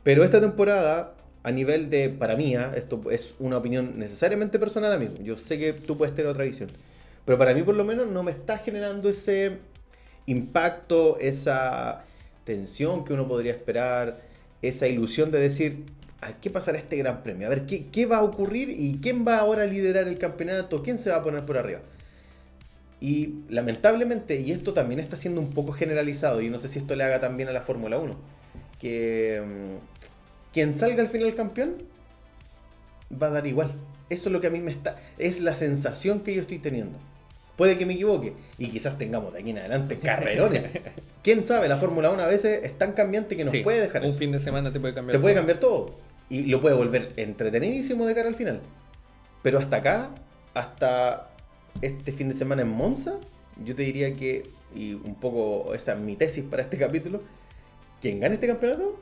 Pero esta temporada, a nivel de, para mí, esto es una opinión necesariamente personal, amigo. Yo sé que tú puedes tener otra visión. Pero para mí, por lo menos, no me está generando ese impacto, tensión que uno podría esperar, esa ilusión de decir, ¿qué pasará este Gran Premio? A ver, ¿qué va a ocurrir y quién va ahora a liderar el campeonato? ¿Quién se va a poner por arriba? Y lamentablemente, y esto también está siendo un poco generalizado, y no sé si esto le haga también a la Fórmula 1, que quien salga al final campeón va a dar igual. Eso es lo que a mí es la sensación que yo estoy teniendo. Puede que me equivoque, y quizás tengamos de aquí en adelante carrerones. ¿Quién sabe? La Fórmula 1 a veces es tan cambiante que nos puede dejar un eso. fin de semana te puede cambiar Te todo. puede cambiar todo. Y lo puede volver entretenidísimo de cara al final. Pero hasta acá, hasta este fin de semana en Monza, yo te diría que, y un poco esa es mi tesis para este capítulo, quien gane este campeonato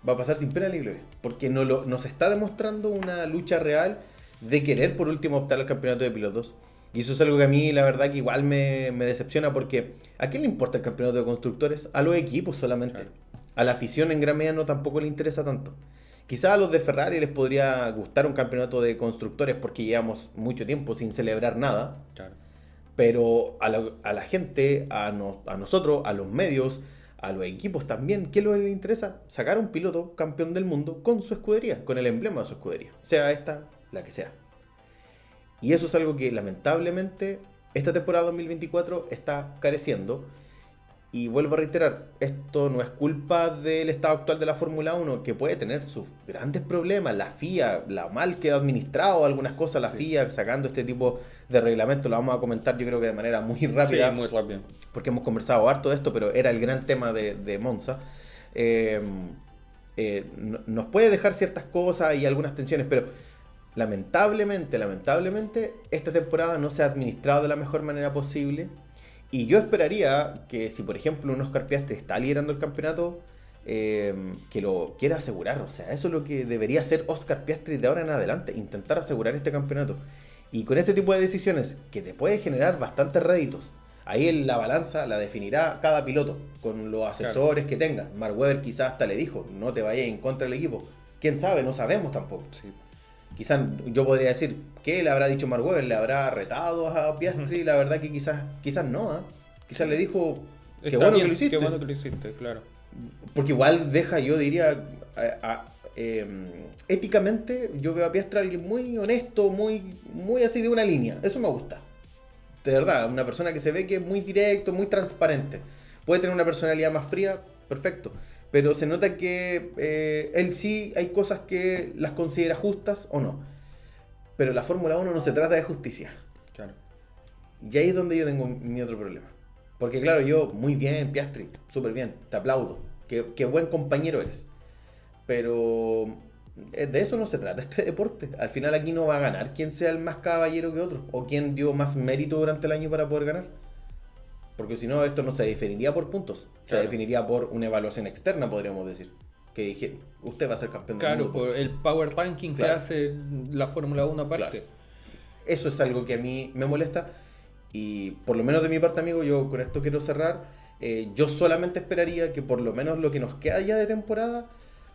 va a pasar sin pena ni gloria. Porque nos está demostrando una lucha real de querer por último optar al campeonato de pilotos. Y eso es algo que a mí la verdad que igual me decepciona, porque ¿a quién le importa el campeonato de constructores? A los equipos solamente. Claro. A la afición en gran medida no tampoco le interesa tanto. Quizás a los de Ferrari les podría gustar un campeonato de constructores porque llevamos mucho tiempo sin celebrar nada. Claro. Pero a la gente, a nosotros, a los medios, a los equipos también, ¿qué les interesa? Sacar a un piloto campeón del mundo con su escudería, con el emblema de su escudería. Sea esta, la que sea. Y eso es algo que lamentablemente esta temporada 2024 está careciendo. Y vuelvo a reiterar, esto no es culpa del estado actual de la Fórmula 1, que puede tener sus grandes problemas. La FIA, la mal que ha administrado algunas cosas la FIA, sacando este tipo de reglamentos, lo vamos a comentar yo creo que de manera muy rápida. Sí, muy rápido. Porque hemos conversado harto de esto, pero era el gran tema de Monza. Nos puede dejar ciertas cosas y algunas tensiones, pero lamentablemente, esta temporada no se ha administrado de la mejor manera posible. Y yo esperaría que si, por ejemplo, un Oscar Piastri está liderando el campeonato, que lo quiera asegurar. O sea, eso es lo que debería hacer Oscar Piastri de ahora en adelante, intentar asegurar este campeonato. Y con este tipo de decisiones, que te puede generar bastantes réditos, ahí en la balanza la definirá cada piloto, con los asesores que tenga. Mark Webber quizás hasta le dijo, no te vayas en contra del equipo. ¿Quién sabe? No sabemos tampoco. Sí. Quizás yo podría decir, ¿qué le habrá dicho Mark Webber? ¿Le habrá retado a Piastri? La verdad que quizás no, ¿eh? Quizás le dijo, qué bueno que lo hiciste. Qué bueno que lo hiciste, claro. Porque igual deja, yo diría, éticamente, yo veo a Piastri alguien muy honesto, muy así de una línea. Eso me gusta. De verdad, una persona que se ve que es muy directo, muy transparente. Puede tener una personalidad más fría, perfecto. Pero se nota que él sí hay cosas que las considera justas o no. Pero la Fórmula 1 no se trata de justicia. Claro. Y ahí es donde yo tengo mi otro problema. Porque claro, yo, muy bien, Piastri, súper bien, te aplaudo. Qué buen compañero eres. Pero de eso no se trata este deporte. Al final aquí no va a ganar quien sea el más caballero que otro. O quien dio más mérito durante el año para poder ganar. Porque si no, esto no se definiría por puntos. Se definiría por una evaluación externa, podríamos decir. Que dije, usted va a ser campeón del mundo. Claro, por el power ranking que hace la Fórmula 1 aparte. Claro. Eso es algo que a mí me molesta. Y por lo menos de mi parte, amigo, yo con esto quiero cerrar. Yo solamente esperaría que por lo menos lo que nos queda ya de temporada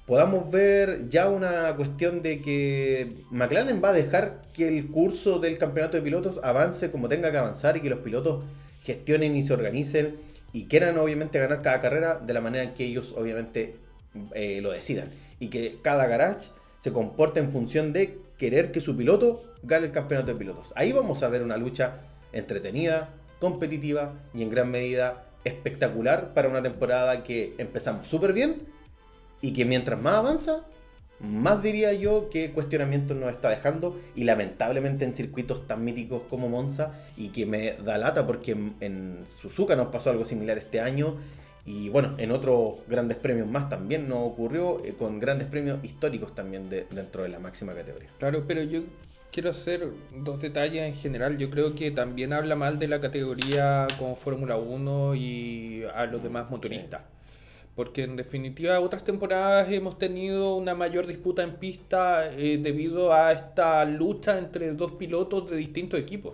podamos ver ya una cuestión de que McLaren va a dejar que el curso del campeonato de pilotos avance como tenga que avanzar y que los pilotos gestionen y se organicen y quieran obviamente ganar cada carrera de la manera en que ellos obviamente lo decidan. Y que cada garage se comporte en función de querer que su piloto gane el campeonato de pilotos. Ahí vamos a ver una lucha entretenida, competitiva y en gran medida espectacular para una temporada que empezamos súper bien y que mientras más avanza, más diría yo que cuestionamientos nos está dejando, y lamentablemente en circuitos tan míticos como Monza, y que me da lata porque en Suzuka nos pasó algo similar este año, y bueno, en otros grandes premios más también nos ocurrió, con grandes premios históricos también dentro de la máxima categoría. Claro, pero yo quiero hacer dos detalles en general. Yo creo que también habla mal de la categoría como Fórmula 1 y a los demás motoristas. Sí. Porque en definitiva otras temporadas hemos tenido una mayor disputa en pista debido a esta lucha entre dos pilotos de distintos equipos.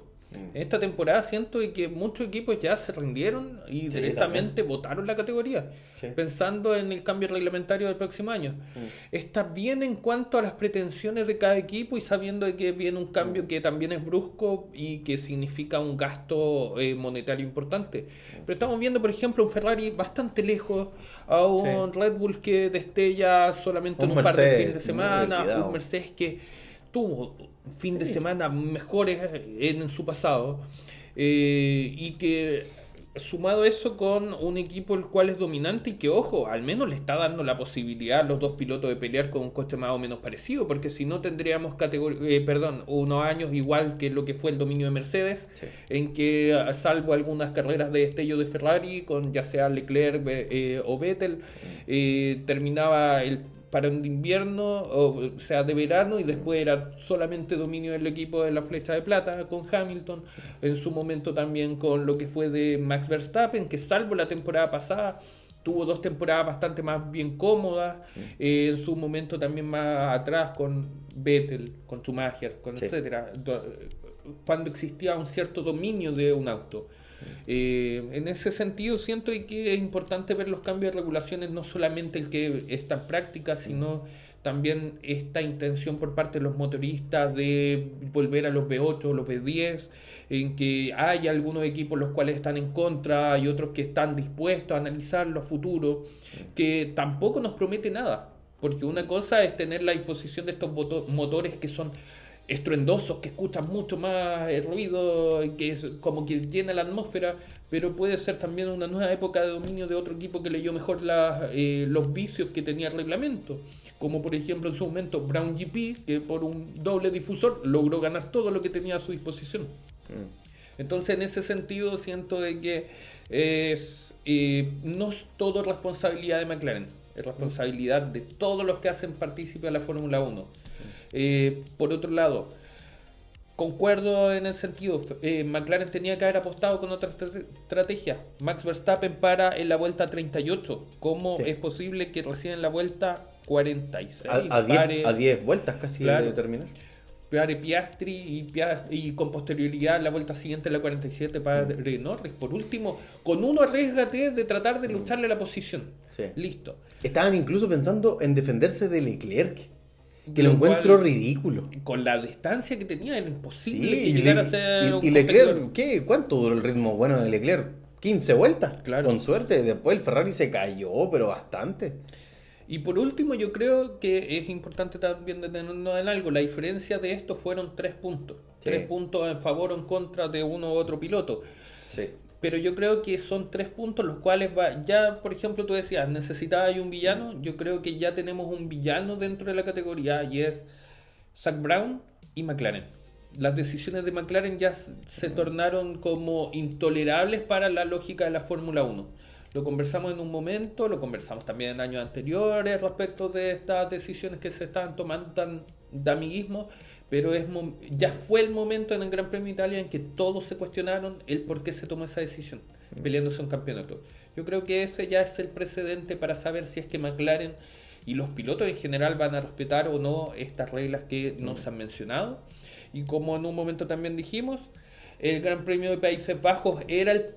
Esta temporada siento de que muchos equipos ya se rindieron y Sí, directamente votaron la categoría, Sí. pensando en el cambio reglamentario del próximo año. Está bien en cuanto a las pretensiones de cada equipo y sabiendo de que viene un cambio que también es brusco y que significa un gasto monetario importante. Pero estamos viendo, por ejemplo, un Ferrari bastante lejos, a un Red Bull que destella solamente Un en un par de Mercedes fines de muy semana, liquidado. un Mercedes que tuvo fin de semana mejores en su pasado, y que sumado eso con un equipo el cual es dominante y que, ojo, al menos le está dando la posibilidad a los dos pilotos de pelear con un coche más o menos parecido, porque si no tendríamos unos años igual que lo que fue el dominio de Mercedes, Sí. en que salvo algunas carreras de destello de Ferrari, con ya sea Leclerc o Vettel, terminaba el parón de invierno, o sea, de verano, y después era solamente dominio del equipo de la Flecha de Plata con Hamilton, en su momento también con lo que fue de Max Verstappen, que salvo la temporada pasada, tuvo 2 temporadas bastante más bien cómodas, en su momento también más atrás con Vettel, con Schumacher, con Sí. etcétera, cuando existía un cierto dominio de un auto. En ese sentido siento que es importante ver los cambios de regulaciones, no solamente el que está en práctica, sino también esta intención por parte de los motoristas de volver a los V8 o los V10, en que hay algunos equipos los cuales están en contra y otros que están dispuestos a analizarlo a futuro, que tampoco nos promete nada, porque una cosa es tener la disposición de estos motores que son estruendosos, que escuchan mucho más el ruido, que es como que llena la atmósfera, pero puede ser también una nueva época de dominio de otro equipo que leyó mejor los vicios que tenía el reglamento, como por ejemplo en su momento Brown GP, que por un doble difusor logró ganar todo lo que tenía a su disposición. Entonces en ese sentido siento de que no es todo responsabilidad de McLaren, es responsabilidad de todos los que hacen partícipe a la Fórmula 1. Por otro lado, concuerdo en el sentido, McLaren tenía que haber apostado con otra estrategia. Max Verstappen para en la vuelta 38. ¿Cómo Sí. es posible que recién en la vuelta 46 A 10 vueltas casi Claro. de terminar. pare Piastri y con posterioridad la vuelta siguiente, la 47, para Norris? Por último, con uno arriesgate de tratar de lucharle la posición. Sí. Listo. Estaban incluso pensando en defenderse de Leclerc, que Lo lo encuentro cual, ridículo. con la distancia que tenía, era imposible Sí, que llegara a ser un y competidor. Leclerc, ¿qué? ¿Cuánto duró el ritmo bueno de Leclerc? 15 vueltas, Claro. con suerte. Después el Ferrari se cayó, pero bastante. Y por último, yo creo que es importante también detenernos en algo. La diferencia de esto fueron 3 puntos. Sí. 3 puntos en favor o en contra de uno u otro piloto. Sí. Pero yo creo que son 3 puntos los cuales ya, por ejemplo, tú decías, necesitaba un villano. Yo creo que ya tenemos un villano dentro de la categoría y es Zak Brown y McLaren. Las decisiones de McLaren ya se tornaron como intolerables para la lógica de la Fórmula 1. Lo conversamos en un momento, lo conversamos también en años anteriores respecto de estas decisiones que se estaban tomando tan de amiguismo, pero ya fue el momento en el Gran Premio de Italia en que todos se cuestionaron el por qué se tomó esa decisión, peleándose un campeonato. Yo creo que ese ya es el precedente para saber si es que McLaren y los pilotos en general van a respetar o no estas reglas que nos han mencionado. Y como en un momento también dijimos, el Gran Premio de Países Bajos era el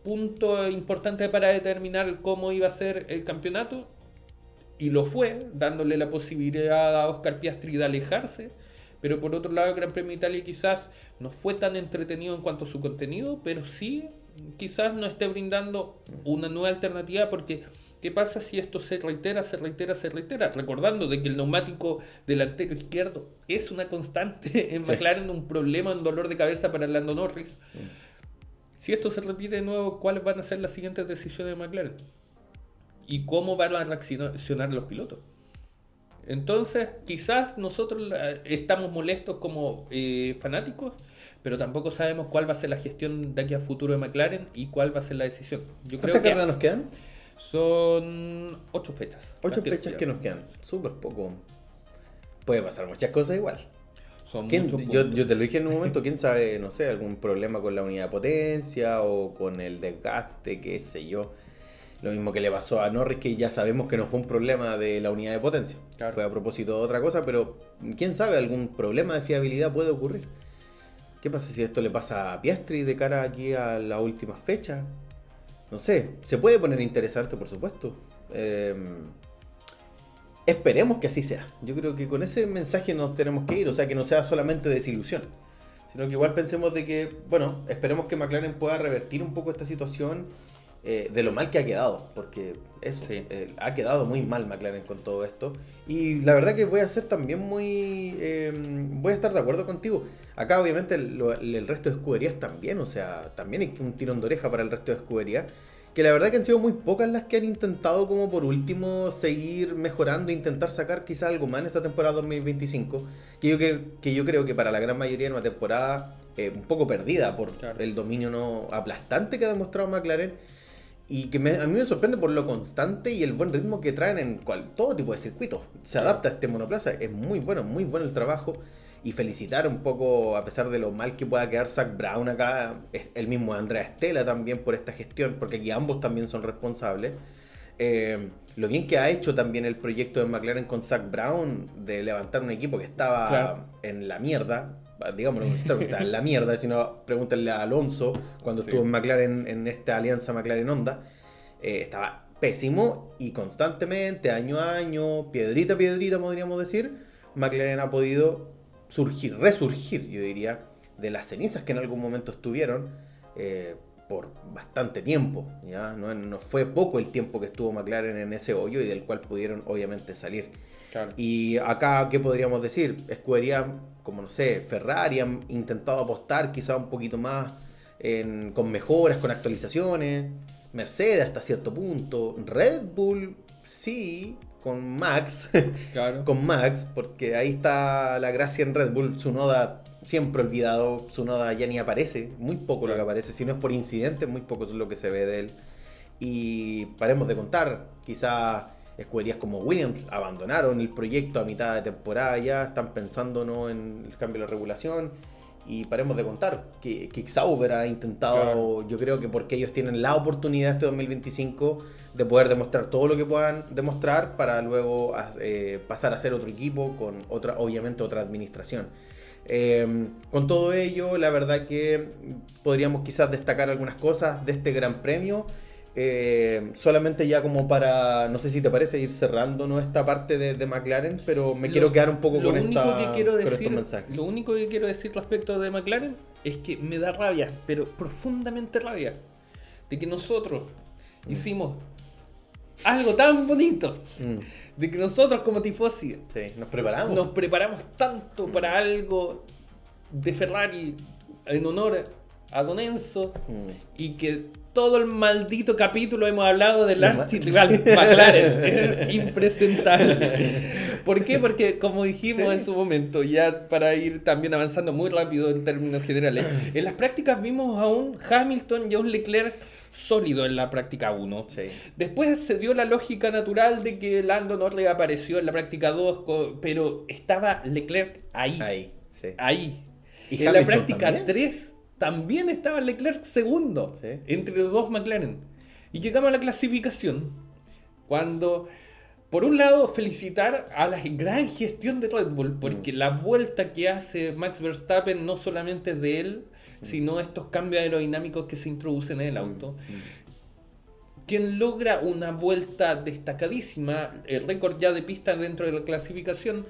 punto importante para determinar cómo iba a ser el campeonato, y lo fue, dándole la posibilidad a Oscar Piastri de alejarse. Pero por otro lado, el Gran Premio de Italia quizás no fue tan entretenido en cuanto a su contenido, pero sí quizás nos esté brindando una nueva alternativa, porque ¿qué pasa si esto se reitera? Recordando de que el neumático delantero izquierdo es una constante en McLaren, un problema, un dolor de cabeza para Lando Norris. Si esto se repite de nuevo, ¿cuáles van a ser las siguientes decisiones de McLaren? ¿Y cómo van a reaccionar los pilotos? Entonces, quizás nosotros estamos molestos como fanáticos, pero tampoco sabemos cuál va a ser la gestión de aquí a futuro de McLaren y cuál va a ser la decisión. Yo creo ¿Cuántas que carreras nos quedan? son 8 fechas. 8 fechas que nos quedan. Súper poco. Puede pasar muchas cosas igual. Son ¿Quién- muchos yo, puntos. yo te lo dije en un momento, quién sabe, no sé, algún problema con la unidad de potencia o con el desgaste, qué sé yo. Lo mismo que le pasó a Norris, que ya sabemos que no fue un problema de la unidad de potencia. Claro. Fue a propósito de otra cosa, pero quién sabe, algún problema de fiabilidad puede ocurrir. ¿Qué pasa si esto le pasa a Piastri de cara aquí a la última fecha? No sé, se puede poner interesante, por supuesto. Esperemos que así sea. Yo creo que con ese mensaje nos tenemos que ir, o sea, que no sea solamente desilusión, sino que igual pensemos de que, bueno, esperemos que McLaren pueda revertir un poco esta situación de lo mal que ha quedado, porque eso, Sí. ha quedado muy mal McLaren con todo esto. Y la verdad que voy a ser también voy a estar de acuerdo contigo. Acá obviamente el resto de escuderías también, o sea, también hay un tirón de oreja para el resto de escuderías, que la verdad que han sido muy pocas las que han intentado como por último seguir mejorando, intentar sacar quizá algo más en esta temporada 2025, que yo creo que para la gran mayoría es una temporada un poco perdida por Claro. el dominio no aplastante que ha demostrado McLaren, y que a mí me sorprende por lo constante y el buen ritmo que traen en todo tipo de circuitos. Se adapta a este monoplaza, es muy bueno el trabajo. Y felicitar un poco, a pesar de lo mal que pueda quedar Zak Brown acá, el mismo Andrea Stella también por esta gestión, porque aquí ambos también son responsables. Lo bien que ha hecho también el proyecto de McLaren con Zak Brown de levantar un equipo que estaba Claro. en la mierda, digámoslo, no estaba en la mierda, sino pregúntenle a Alonso cuando estuvo en McLaren, en esta alianza McLaren-Honda, estaba pésimo y constantemente, año a año, piedrita a piedrita podríamos decir, McLaren ha podido resurgir, yo diría, de las cenizas que en algún momento estuvieron por bastante tiempo, ¿ya? No fue poco el tiempo que estuvo McLaren en ese hoyo y del cual pudieron obviamente salir. Claro. Y acá, ¿qué podríamos decir? Escuderías como, no sé, Ferrari han intentado apostar quizá un poquito más con mejoras, con actualizaciones. Mercedes hasta cierto punto. Red Bull, sí, con Max. Claro. Con Max, porque ahí está la gracia en Red Bull. Tsunoda, siempre olvidado. Tsunoda ya ni aparece. Muy poco lo que aparece. Si no es por incidentes, muy poco es lo que se ve de él. Y paremos de contar. Quizá escuderías como Williams abandonaron el proyecto a mitad de temporada ya. Están pensando, ¿no?, en el cambio de la regulación. Y paremos de contar que Sauber ha intentado, Claro. yo creo que porque ellos tienen la oportunidad este 2025 de poder demostrar todo lo que puedan demostrar para luego pasar a ser otro equipo con otra, obviamente otra administración. Con todo ello, la verdad que podríamos quizás destacar algunas cosas de este Gran Premio. Solamente ya como para, no sé si te parece, ir cerrando, ¿no?, esta parte de McLaren, pero me quiero quedar un poco con estos mensajes. Lo único que quiero decir respecto de McLaren es que me da rabia, pero profundamente rabia, de que nosotros hicimos algo tan bonito, de que nosotros como tifosi Sí, nos preparamos tanto para algo de Ferrari en honor a Don Enzo, y que todo el maldito capítulo hemos hablado del archirrival McLaren. Es impresentable. ¿Por qué? Porque como dijimos en su momento, ya para ir también avanzando muy rápido en términos generales, en las prácticas vimos a un Hamilton y a un Leclerc sólido en la práctica 1. Sí. Después se dio la lógica natural de que Lando Norris apareció en la práctica 2, pero estaba Leclerc ahí. Sí. Ahí. ¿Y en Hamilton la práctica también? 3 también estaba Leclerc segundo, Sí. entre los dos McLaren. Y llegamos a la clasificación, cuando, por un lado, felicitar a la gran gestión de Red Bull, porque la vuelta que hace Max Verstappen no solamente es de él, sino estos cambios aerodinámicos que se introducen en el auto. Quien logra una vuelta destacadísima, el récord ya de pista dentro de la clasificación,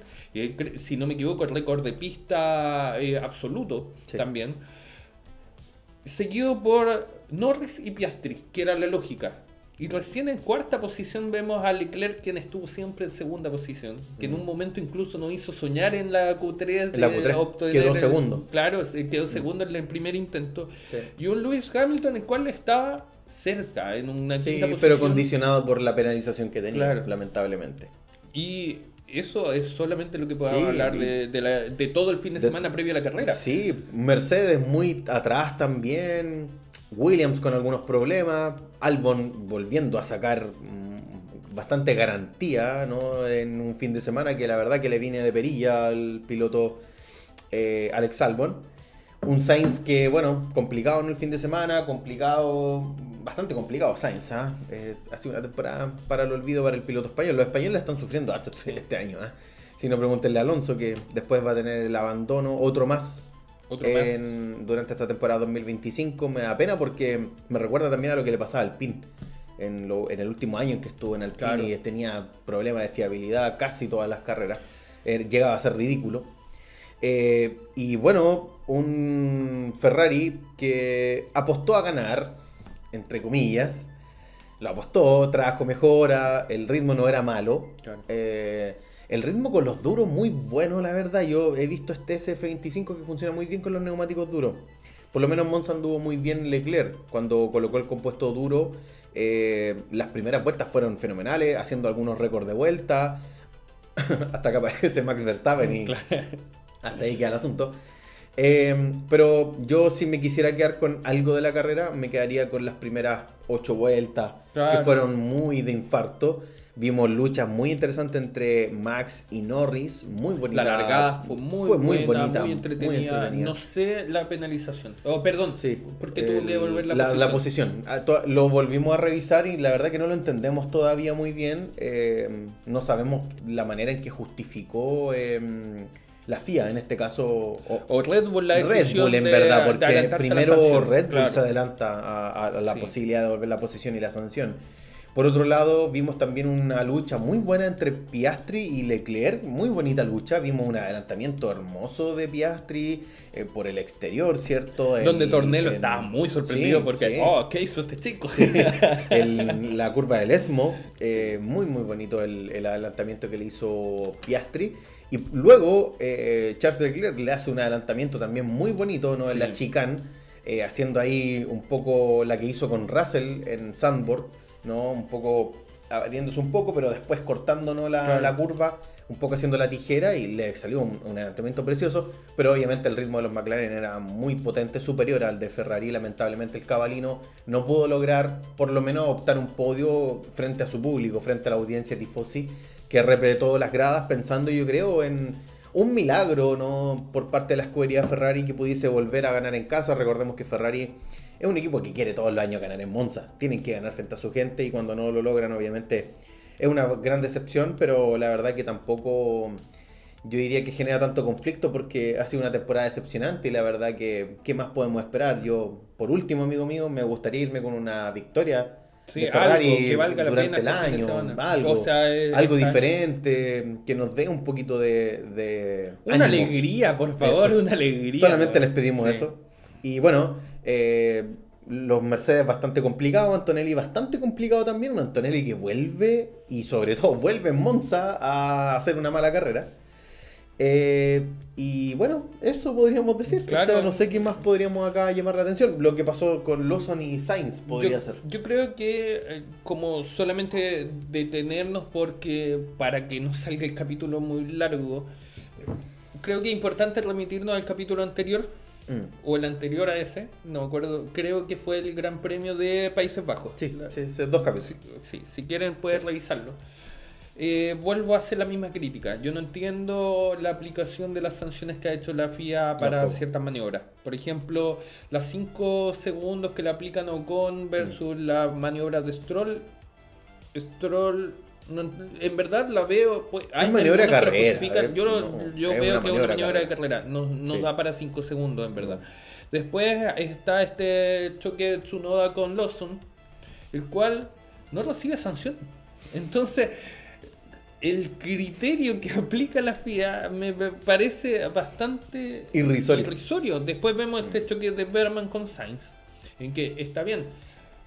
si no me equivoco, el récord de pista absoluto también, seguido por Norris y Piastri, que era la lógica. Y recién en cuarta posición vemos a Leclerc, quien estuvo siempre en segunda posición, que en un momento incluso nos hizo soñar en la Q3. En la Q3 quedó segundo. Claro, quedó segundo en el primer intento. Sí. Y un Lewis Hamilton, el cual estaba cerca, en una quinta posición. Pero condicionado por la penalización que tenía, Claro, lamentablemente. Y eso es solamente lo que podemos hablar de todo el fin de semana previo a la carrera. Sí, Mercedes muy atrás también, Williams con algunos problemas, Albon volviendo a sacar bastante garantía, ¿no?, en un fin de semana que la verdad que le viene de perilla al piloto Alex Albon. Un Sainz que, bueno, complicado en el fin de semana, bastante complicado Sainz, ¿eh? Ha sido una temporada para el olvido para el piloto español. Los españoles están sufriendo este año, ¿eh? Si no, pregúntenle a Alonso, que después va a tener el abandono, otro más Otro más. durante esta temporada 2025. Me da pena porque me recuerda también a lo que le pasaba al Alpine en el último año en que estuvo en Alpine, Claro. y tenía problemas de fiabilidad casi todas las carreras. Llegaba a ser ridículo. Y bueno, un Ferrari que apostó a ganar, entre comillas. Lo apostó, trabajó mejora, el ritmo no era malo. Claro. El ritmo con los duros muy bueno, la verdad. Yo he visto este SF25 que funciona muy bien con los neumáticos duros. Por lo menos Monza anduvo muy bien Leclerc cuando colocó el compuesto duro. Las primeras vueltas fueron fenomenales, haciendo algunos récords de vuelta. Hasta que aparece Max Verstappen y Claro. hasta ahí queda el asunto. Pero yo, si me quisiera quedar con algo de la carrera, me quedaría con las primeras 8 vueltas, Claro. que fueron muy de infarto. Vimos luchas muy interesantes entre Max y Norris, muy bonita. La largada fue muy buena, bonita, muy entretenida. No sé la penalización. Oh, perdón, Sí, porque tuvo que devolver la la posición. posición. Lo volvimos a revisar y la verdad que no lo entendemos todavía muy bien. No sabemos la manera en que justificó la FIA, en este caso. O Red Bull la Red decisión Bull en de verdad, porque adelantarse a la primero sanción, Red Bull claro. se adelanta a la Sí. posibilidad de devolver la posición y la sanción. Por otro lado, vimos también una lucha muy buena entre Piastri y Leclerc, muy bonita lucha. Vimos un adelantamiento hermoso de Piastri por el exterior, ¿cierto? Donde Tornello estaba muy sorprendido Sí, porque, sí. ¿qué hizo este chico? La curva del ESMO, muy bonito el adelantamiento que le hizo Piastri. Y luego Charles Leclerc le hace un adelantamiento también muy bonito, ¿no? En Sí. la chicane, haciendo ahí un poco la que hizo con Russell en Sandboard, ¿no? Un poco abriéndose un poco, pero después cortando, ¿no? Claro. la curva, un poco haciendo la tijera, y le salió un adelantamiento precioso. Pero obviamente el ritmo de los McLaren era muy potente, superior al de Ferrari. Lamentablemente el cabalino no pudo lograr por lo menos optar un podio frente a su público, frente a la audiencia tifosi, que repletó las gradas pensando, yo creo, en un milagro, ¿no? Por parte de la escudería Ferrari, que pudiese volver a ganar en casa. Recordemos que Ferrari es un equipo que quiere todos los años ganar en Monza. Tienen que ganar frente a su gente, y cuando no lo logran, obviamente es una gran decepción. Pero la verdad que tampoco, yo diría que genera tanto conflicto, porque ha sido una temporada decepcionante. Y la verdad que, ¿qué más podemos esperar? Yo, por último, amigo mío, me gustaría irme con una victoria Sí, de Ferrari algo que valga la durante pena el este fin de año. semana. Algo, O sea, algo está- diferente, que nos dé un poquito de Una ánimo. alegría, por favor, Eso. una alegría. Solamente weón. les pedimos Sí. eso. Y bueno, los Mercedes bastante complicados, Antonelli bastante complicado también. Un Antonelli que vuelve, y sobre todo vuelve en Monza a hacer una mala carrera. Y bueno, eso podríamos decir. Claro. O sea, no sé qué más podríamos acá llamar la atención. Lo que pasó con Lawson y Sainz podría ser. Yo creo que como solamente detenernos porque para que no salga el capítulo muy largo, creo que es importante remitirnos al capítulo anterior o el anterior a ese, no me acuerdo, creo que fue el Gran Premio de Países Bajos. Sí, sí, dos capítulos. Sí, si quieren pueden revisarlo. Vuelvo a hacer la misma crítica. Yo no entiendo la aplicación de las sanciones que ha hecho la FIA para Tampoco. ciertas maniobras. Por ejemplo, las 5 segundos que le aplican a Ocon versus la maniobra de Stroll. Stroll, en verdad la veo. Pues, hay maniobra de algunos que la carrera, justifican. Yo es veo una que es una maniobra de maniobra de carrera. No Sí. da para 5 segundos, en verdad. Después está este choque de Tsunoda con Lawson, el cual no recibe sanción. Entonces, el criterio que aplica la FIA me parece bastante Irrisorio. Después vemos este choque de Berman con Sainz, en que está bien,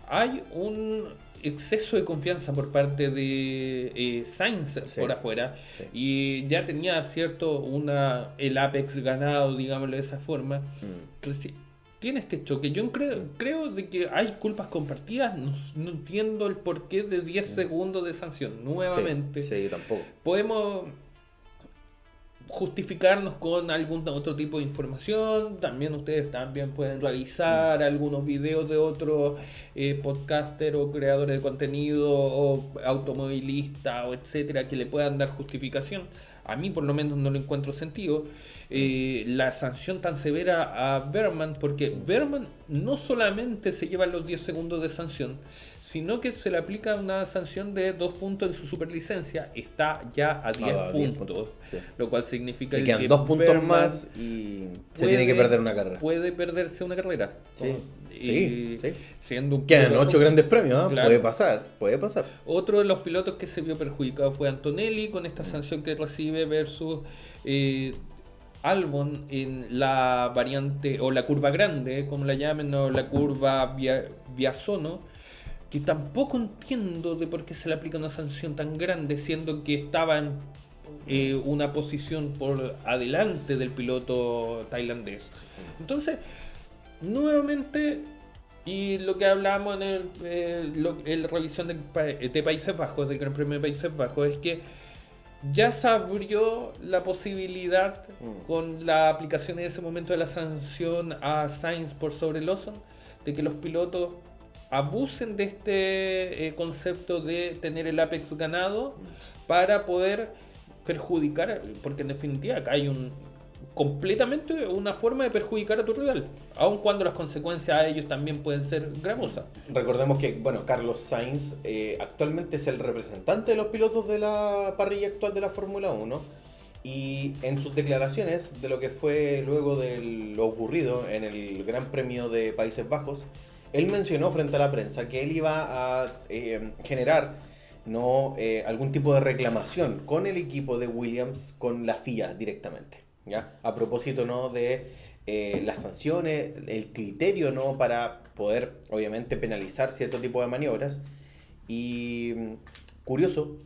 hay un exceso de confianza por parte de Sainz Sí. por afuera, Sí. y ya tenía el Apex ganado, digámoslo de esa forma. Tiene este choque. Yo creo de que hay culpas compartidas. No entiendo el porqué de 10 segundos de sanción. Nuevamente, Sí, yo tampoco. podemos justificarnos con algún otro tipo de información. También ustedes también pueden revisar algunos videos de otros podcaster o creadores de contenido o automovilistas o etcétera que le puedan dar justificación a mí por lo menos no le encuentro sentido, la sanción tan severa a Berman, porque Berman no solamente se lleva los 10 segundos de sanción, sino que se le aplica una sanción de 2 puntos en su superlicencia, está ya a 10 puntos, sí. lo cual significa Y quedan que 2 puntos Berman más y se tiene que perder una carrera. puede perderse una carrera. Sí, Y sí. siendo un Quedan piloto- 8 grandes premios, ¿eh? Claro. Puede pasar, puede pasar. Otro de los pilotos que se vio perjudicado fue Antonelli con esta sanción que recibe versus Albon en la variante o la curva grande, como la llamen, o la curva Biasono, que tampoco entiendo de por qué se le aplica una sanción tan grande, siendo que estaba en una posición por adelante del piloto tailandés. Entonces, nuevamente, y lo que hablábamos en la revisión de Países Bajos, del Gran Premio de Países Bajos, es que ya se abrió la posibilidad con la aplicación en ese momento de la sanción a Sainz por sobre Lawson, de que los pilotos abusen de este concepto de tener el Apex ganado para poder perjudicar, porque en definitiva acá hay completamente una forma de perjudicar a tu rival, aun cuando las consecuencias a ellos también pueden ser gravosas. Recordemos que, bueno, Carlos Sainz actualmente es el representante de los pilotos de la parrilla actual de la Fórmula 1 y en sus declaraciones de lo que fue luego de lo ocurrido en el Gran Premio de Países Bajos, él mencionó frente a la prensa que él iba a generar algún tipo de reclamación con el equipo de Williams, con la FIA directamente. ¿Ya? A propósito, ¿no?, de las sanciones, el criterio, ¿no?, para poder obviamente penalizar cierto tipo de maniobras. Y curioso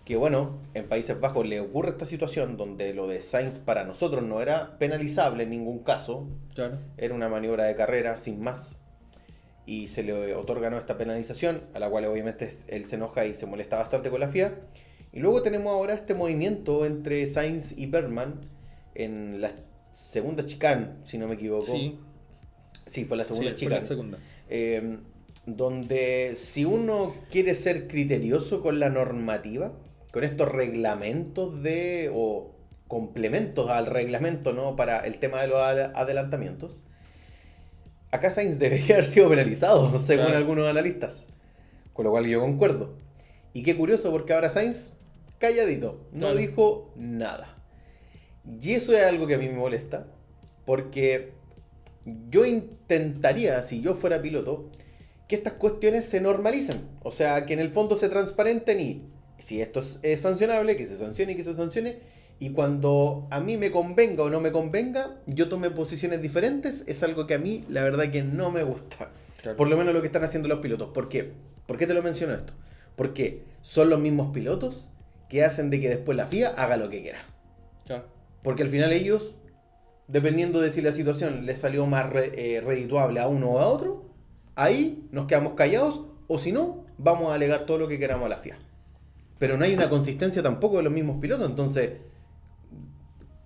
que, bueno, en Países Bajos le ocurre esta situación donde lo de Sainz para nosotros no era penalizable en ningún caso, Claro. era una maniobra de carrera sin más, y se le otorga, ¿no?, esta penalización, a la cual obviamente él se enoja y se molesta bastante con la FIA. Y luego tenemos ahora este movimiento entre Sainz y Bergman en la segunda chicane, si no me equivoco. Sí, fue la segunda chicane. Fue la segunda. Donde si uno quiere ser criterioso con la normativa, con estos reglamentos o complementos al reglamento, ¿no?, para el tema de los adelantamientos, acá Sainz debería haber sido penalizado, según algunos analistas. Con lo cual yo concuerdo. Y qué curioso, porque ahora Sainz, calladito, no dijo nada. Y eso es algo que a mí me molesta, porque yo intentaría, si yo fuera piloto, que estas cuestiones se normalicen. O sea, que en el fondo se transparenten y si esto es sancionable, que se sancione y que se sancione. Y cuando a mí me convenga o no me convenga, yo tome posiciones diferentes, es algo que a mí la verdad que no me gusta. Claro. Por lo menos lo que están haciendo los pilotos. ¿Por qué? ¿Por qué te lo menciono esto? Porque son los mismos pilotos que hacen de que después la FIA haga lo que quiera. Claro. Porque al final ellos, dependiendo de si la situación les salió más redituable a uno o a otro, ahí nos quedamos callados, o si no, vamos a alegar todo lo que queramos a la FIA. Pero no hay una consistencia tampoco de los mismos pilotos, entonces,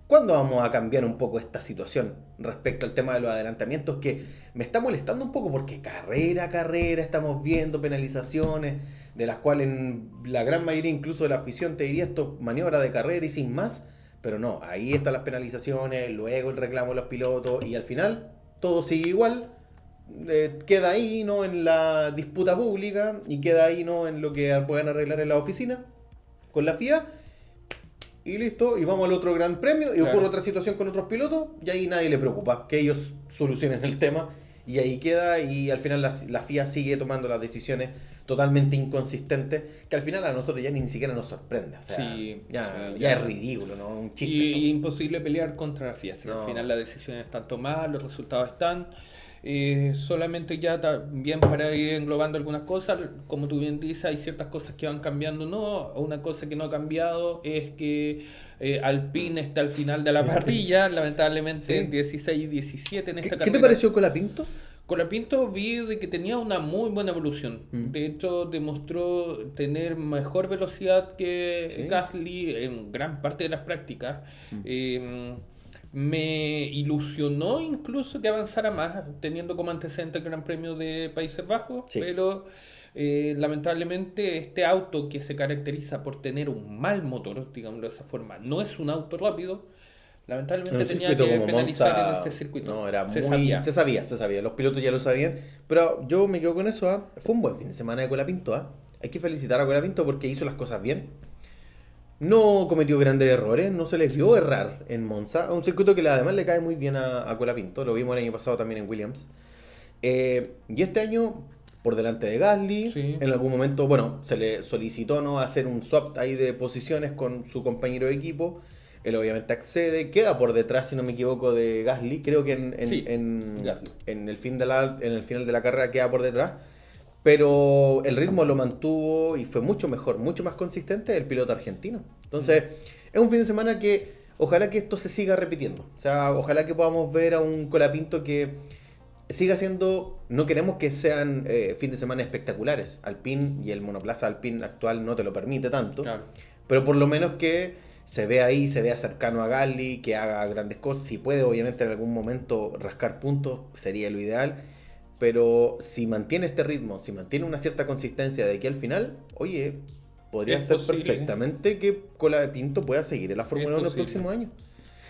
¿cuándo vamos a cambiar un poco esta situación respecto al tema de los adelantamientos? Que me está molestando un poco porque carrera a carrera estamos viendo penalizaciones, de las cuales la gran mayoría incluso de la afición te diría esto, maniobra de carrera y sin más. Pero no, ahí están las penalizaciones, luego el reclamo de los pilotos y al final todo sigue igual, queda ahí, ¿no?, en la disputa pública y queda ahí, ¿no?, en lo que puedan arreglar en la oficina con la FIA y listo, y vamos al otro gran premio y ocurre otra situación con otros pilotos y ahí nadie le preocupa, que ellos solucionen el tema y ahí queda y al final la FIA sigue tomando las decisiones totalmente inconsistentes, que al final a nosotros ya ni siquiera nos sorprende. O sea, ya es ridículo, ¿no? Un chiste. Y imposible pelear contra la FIA. Si al final las decisiones están tomadas, los resultados están. Solamente ya también para ir englobando algunas cosas, como tú bien dices, hay ciertas cosas que van cambiando. No, una cosa que no ha cambiado es que Alpine está al final de la parrilla, lamentablemente 16 y 17 en esta carrera. ¿Qué te pareció Colapinto? Colapinto vi de que tenía una muy buena evolución. De hecho, demostró tener mejor velocidad que Gasly en gran parte de las prácticas. Me ilusionó incluso que avanzara más, teniendo como antecedente el Gran Premio de Países Bajos, pero Lamentablemente este auto que se caracteriza por tener un mal motor, digámoslo de esa forma, no es un auto rápido, En lamentablemente un tenía circuito que como penalizar en Monza, este circuito. no, era Se muy... sabía. Se sabía, los pilotos ya lo sabían, pero yo me quedo con eso, ¿ah? Fue un buen fin de semana de Colapinto, ¿ah? Hay que felicitar a Colapinto porque hizo las cosas bien. No cometió grandes errores, no se les vio errar en Monza, un circuito que además le cae muy bien a Colapinto, lo vimos el año pasado también en Williams. Y este año, por delante de Gasly, Sí. en algún momento, bueno, se le solicitó no hacer un swap ahí de posiciones con su compañero de equipo. Él obviamente accede, queda por detrás, si no me equivoco, de Gasly. Creo que Sí, Gasly. en el en el final de la carrera queda por detrás. Pero el ritmo lo mantuvo y fue mucho mejor, mucho más consistente el piloto argentino. Entonces, es un fin de semana que ojalá que esto se siga repitiendo. O sea, ojalá que podamos ver a un Colapinto que siga siendo, no queremos que sean fin de semana espectaculares. Alpine y el monoplaza Alpine actual no te lo permite tanto. Claro. Pero por lo menos que se vea ahí, se vea cercano a Gasly, que haga grandes cosas. Si puede, obviamente, en algún momento rascar puntos, sería lo ideal. Pero si mantiene este ritmo, si mantiene una cierta consistencia de aquí al final, oye, podría Es ser posible. perfectamente que Colapinto pueda seguir en la Fórmula 1 el posible. próximo año.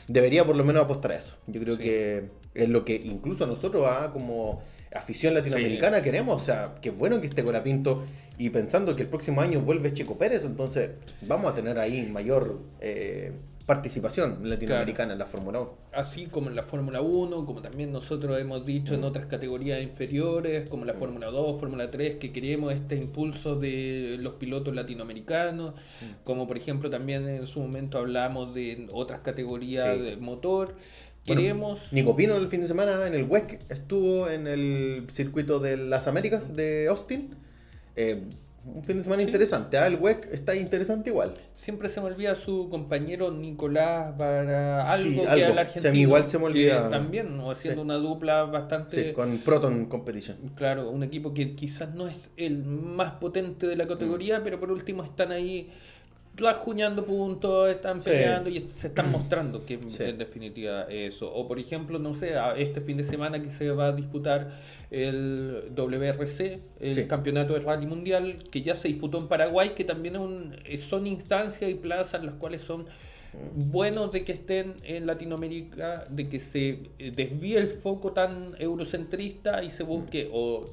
Debería por lo menos apostar a eso. Yo creo Sí. que es lo que incluso nosotros, como afición latinoamericana, queremos. O sea, qué bueno que esté Colapinto y pensando que el próximo año vuelve Checo Pérez, entonces vamos a tener ahí mayor participación latinoamericana en la Fórmula 1. Así como en la Fórmula 1, como también nosotros hemos dicho en otras categorías inferiores, como la Fórmula 2, Fórmula 3, que queremos este impulso de los pilotos latinoamericanos, como por ejemplo también en su momento hablamos de otras categorías Sí. de motor. Bueno, Queremos... Nico Pino el fin de semana en el WEC estuvo en el circuito de las Américas de Austin. Un fin de semana Sí. interesante. El WEC está interesante igual. Siempre se me olvida su compañero Nicolás para Sí, algo que algo. al O sea, a argentino. mí igual se me que olvida. también, ¿no? Haciendo Sí. una dupla bastante... Sí, con Proton Competition. Claro, un equipo que quizás no es el más potente de la categoría, pero por último están ahí rajuñando puntos, están Sí. peleando y se están mostrando que Sí. en definitiva eso. O por ejemplo, no sé, este fin de semana que se va a disputar el WRC, el Sí. Campeonato de Rally Mundial, que ya se disputó en Paraguay, que también son instancias y plazas las cuales son buenos de que estén en Latinoamérica, de que se desvíe el foco tan eurocentrista y se busque, o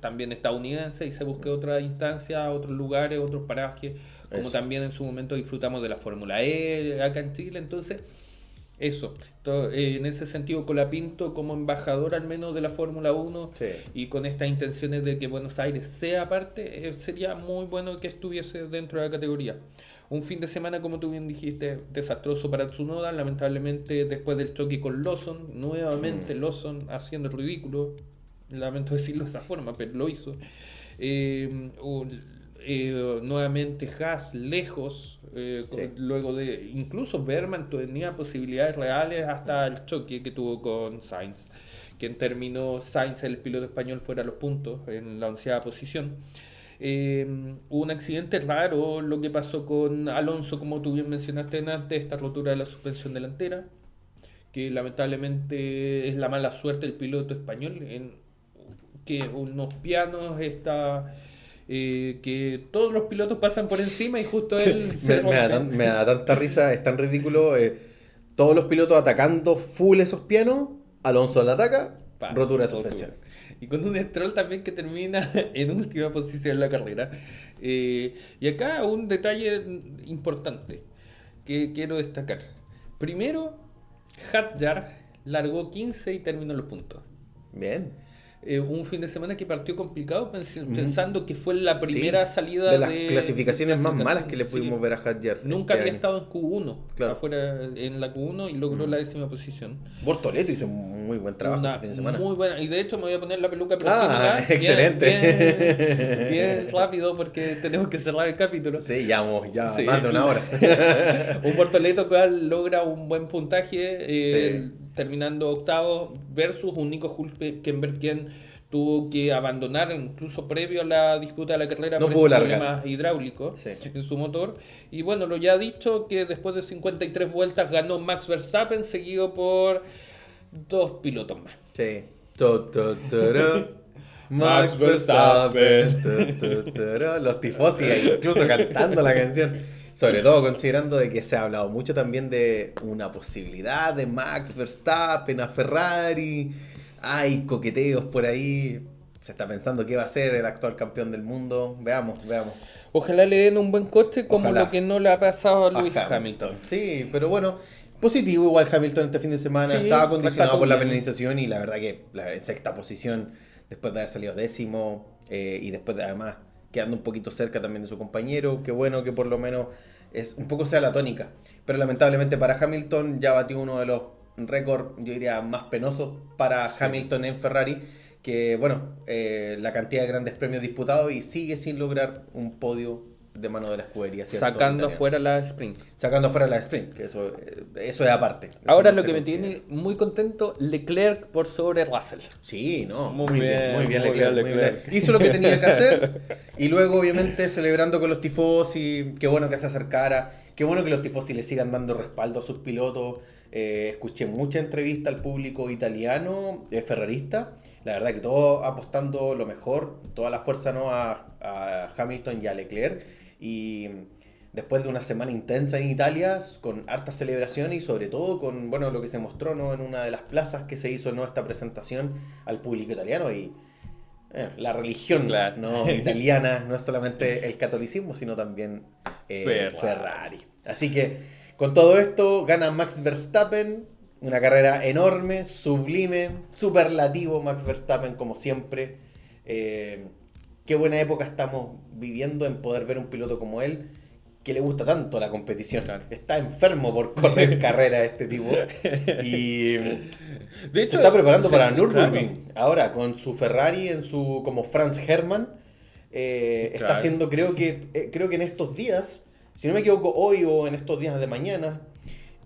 también estadounidense, y se busque otra instancia, otros lugares, otros parajes, como Eso. también en su momento disfrutamos de la Fórmula E acá en Chile. Entonces, eso. En ese sentido, Colapinto como embajador al menos de la Fórmula 1 Sí. y con estas intenciones de que Buenos Aires sea parte, sería muy bueno que estuviese dentro de la categoría. Un fin de semana, como tú bien dijiste, desastroso para Tsunoda, lamentablemente después del choque con Lawson, nuevamente Lawson haciendo el ridículo, lamento decirlo de esa forma, pero lo hizo. Nuevamente Haas lejos, Sí. luego de incluso Berman tenía posibilidades reales hasta el choque que tuvo con Sainz, quien terminó Sainz, el piloto español, fuera de los puntos en la 11ª posición. Hubo un accidente raro lo que pasó con Alonso, como tú bien mencionaste antes, esta rotura de la suspensión delantera, que lamentablemente es la mala suerte del piloto español, en que unos pianos que todos los pilotos pasan por encima y justo él se rompe. Me da tanta risa, es tan ridículo. Todos los pilotos atacando full esos pianos. Alonso la ataca, Pa, rotura de rotura. suspensión. Y con un Stroll también que termina en última posición en la carrera. Y acá un detalle importante que quiero destacar. Primero, Hadjar largó 15 y terminó los puntos. Bien. Un fin de semana que partió complicado pensando que fue la primera Sí, salida de las clasificaciones más clasificación. malas que le Sí. pudimos ver a Hadjar. Nunca este había año. estado en Q1, Claro. afuera en la Q1 y logró la 10ª posición. Bortoleto hizo un muy buen trabajo Una este fin de semana. muy buena, y de hecho me voy a poner la peluca Ah, profesional. excelente. Bien rápido porque tenemos que cerrar el capítulo. Sí, llevamos ya Sí. más de una hora. Un Bortoleto cual logra un buen puntaje, Sí. terminando octavo, versus un Nico Hülkenberg quien tuvo que abandonar incluso previo a la disputa de la carrera No por pudo estos largar. problemas hidráulicos Sí. en su motor. Y bueno, lo ya dicho que después de 53 vueltas ganó Max Verstappen, seguido por 2 pilotos más. Sí. Toro. Max Verstappen. Los tifosi ahí, incluso cantando la canción. Sobre todo considerando de que se ha hablado mucho también de una posibilidad de Max Verstappen a Ferrari. Hay coqueteos por ahí. Se está pensando que va a ser el actual campeón del mundo. Veamos, veamos. Ojalá le den un buen coche como Ojalá. lo que no le ha pasado a A Lewis Hamilton. Sí, pero bueno, positivo igual Hamilton este fin de semana. Sí, Estaba condicionado rescató por la bien. penalización y la verdad que la sexta posición, después de haber salido décimo y después de además quedando un poquito cerca también de su compañero, qué bueno que por lo menos es un poco sea la tónica. Pero lamentablemente para Hamilton ya batió uno de los récords, yo diría, más penosos para Hamilton en Ferrari, que bueno, la cantidad de grandes premios disputados y sigue sin lograr un podio de mano de la escudería, ¿cierto? Sacando Italiano. fuera la sprint. Sacando fuera la sprint, que eso es aparte. Eso Ahora no lo se que me considera. tiene muy contento, Leclerc por sobre Russell. Sí, no, Muy muy bien, bien, muy bien muy Leclerc, bien muy Leclerc. bien. Hizo lo que tenía que hacer y luego obviamente celebrando con los tifosi, qué bueno que se acercara, qué bueno que los tifosi le sigan dando respaldo a sus pilotos. Escuché mucha entrevista al público italiano, ferrarista, la verdad que todos apostando lo mejor, toda la fuerza, ¿no? a Hamilton y a Leclerc. Y después de una semana intensa en Italia, con hartas celebraciones y sobre todo con bueno, lo que se mostró, ¿no? en una de las plazas que se hizo, ¿no? esta presentación al público italiano y la religión, Claro. ¿no? italiana no es solamente el catolicismo, sino también Ferrari. Ferrari. Así que con todo esto gana Max Verstappen, una carrera enorme, sublime, superlativo Max Verstappen como siempre. Qué buena época estamos viviendo en poder ver un piloto como él, que le gusta tanto la competición. Claro. Está enfermo por correr carrera este tipo. Y De se hecho, está preparando para sí, Nürburgring. Ahora, con su Ferrari en su como Franz Hermann. Está Claro. haciendo, creo que en estos días, si no me equivoco, hoy o en estos días de mañana,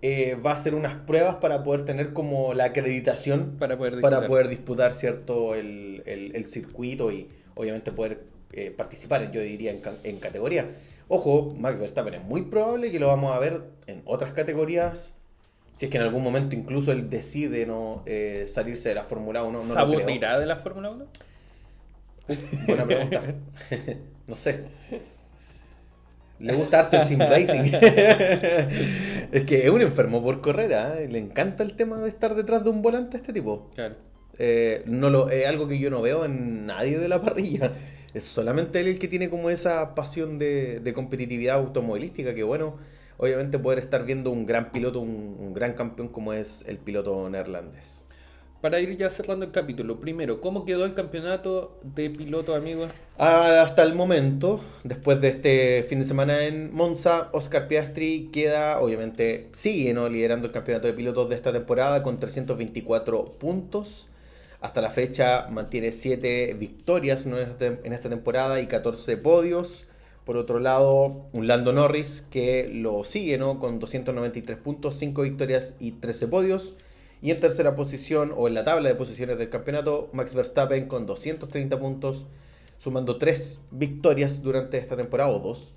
va a hacer unas pruebas para poder tener como la acreditación Para poder para disputar. poder disputar, ¿cierto? El circuito y obviamente poder participar, yo diría, en categoría. Ojo, Max Verstappen es muy probable que lo vamos a ver en otras categorías. Si es que en algún momento incluso él decide no salirse de la Fórmula 1, no ¿Se lo creo. aburrirá de la Fórmula 1? Buena pregunta. No sé. Le gusta harto el sim racing. Es que es un enfermo por correr, ¿eh? Le encanta el tema de estar detrás de un volante a este tipo. Claro. Es algo que yo no veo en nadie de la parrilla. Es solamente él el que tiene como esa pasión de competitividad automovilística. Que bueno, obviamente poder estar viendo un gran piloto, un gran campeón como es el piloto neerlandés. Para ir ya cerrando el capítulo, primero, ¿cómo quedó el campeonato de pilotos, amigos? Hasta el momento, después de este fin de semana en Monza, Oscar Piastri queda, obviamente, sigue, ¿no? liderando el campeonato de pilotos de esta temporada con 324 puntos. Hasta la fecha mantiene 7 victorias, ¿no? en esta temporada y 14 podios. Por otro lado, un Lando Norris que lo sigue, ¿no? con 293 puntos, 5 victorias y 13 podios. Y en tercera posición, o en la tabla de posiciones del campeonato, Max Verstappen con 230 puntos, sumando 3 victorias durante esta temporada, o 2,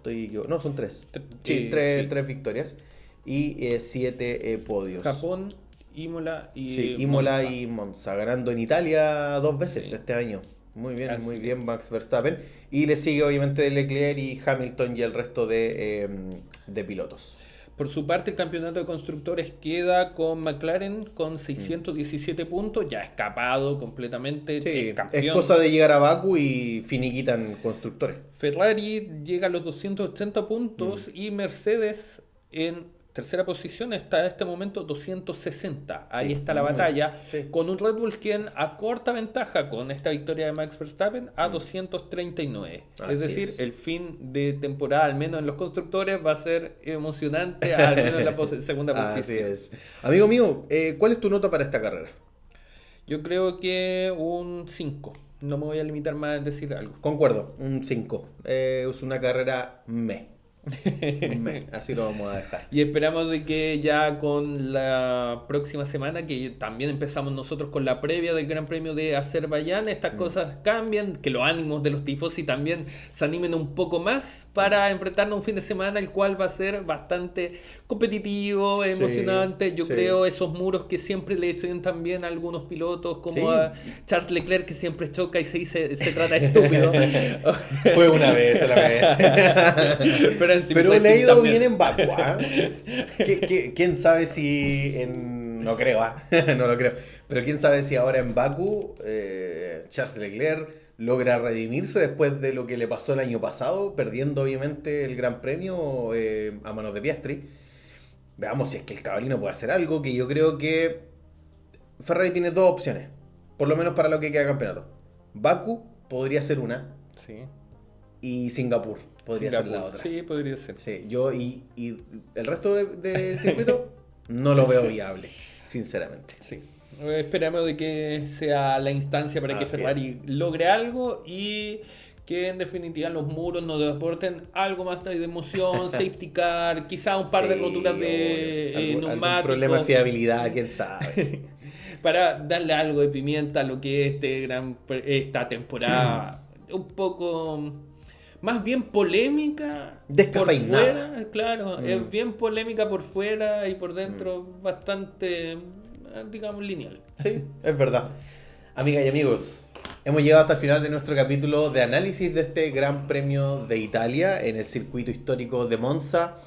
no, son 3. Sí, Sí, 3 sí. victorias y 7 podios. Japón, Imola y Sí, Imola Monza. y Monza, ganando en Italia 2 veces Sí. este año. Muy bien, Así muy es. bien Max Verstappen. Y le sigue obviamente Leclerc y Hamilton y el resto de pilotos. Por su parte, el campeonato de constructores queda con McLaren con 617 puntos, ya escapado completamente, Sí, es es campeón. cosa de llegar a Baku y finiquitan constructores. Ferrari llega a los 280 puntos Mm. y Mercedes en tercera posición está en este momento 260. Ahí Sí, está la muy batalla, bien, sí. con un Red Bull quien acorta ventaja con esta victoria de Max Verstappen a Mm. 239. Así Es decir, es. el fin de temporada, al menos en los constructores, va a ser emocionante, al menos en la segunda Así posición. es. Amigo mío, ¿cuál es tu nota para esta carrera? Yo creo que un 5. No me voy a limitar más en decir algo. Concuerdo, un 5. Es una carrera Así lo vamos a dejar. Y esperamos de que ya con la próxima semana, que también empezamos nosotros con la previa del Gran Premio de Azerbaiyán, estas cosas cambien, que los ánimos de los tifosi también se animen un poco más para enfrentarnos a un fin de semana, el cual va a ser bastante competitivo, emocionante. Yo creo esos muros que siempre le dicen también a algunos pilotos, como a Charles Leclerc, que siempre choca y se trata de estúpido. Fue una vez, la vez. Pero le ha ido también bien en Baku, ¿eh? ¿Quién sabe si no creo, no lo creo. Pero quién sabe si ahora en Baku Charles Leclerc logra redimirse después de lo que le pasó el año pasado, perdiendo obviamente el Gran Premio a manos de Piastri. Veamos si es que el cabalino puede hacer algo, que yo creo que Ferrari tiene dos opciones, por lo menos para lo que queda campeonato. Baku podría ser una, sí, y Singapur podría ser la otra. Sí, podría ser. Sí, yo y el resto de circuito no lo veo viable, sinceramente. Sí. Esperamos de que sea la instancia para que Ferrari logre algo y que en definitiva los muros nos aporten algo más de emoción, safety car, quizá un par de roturas de neumáticos. Algún problema de fiabilidad, quién sabe. Para darle algo de pimienta a lo que es esta temporada un poco más bien polémica por fuera, claro, es bien polémica por fuera y por dentro bastante, digamos, lineal. Sí, es verdad. Amigas y amigos, hemos llegado hasta el final de nuestro capítulo de análisis de este Gran Premio de Italia en el circuito histórico de Monza.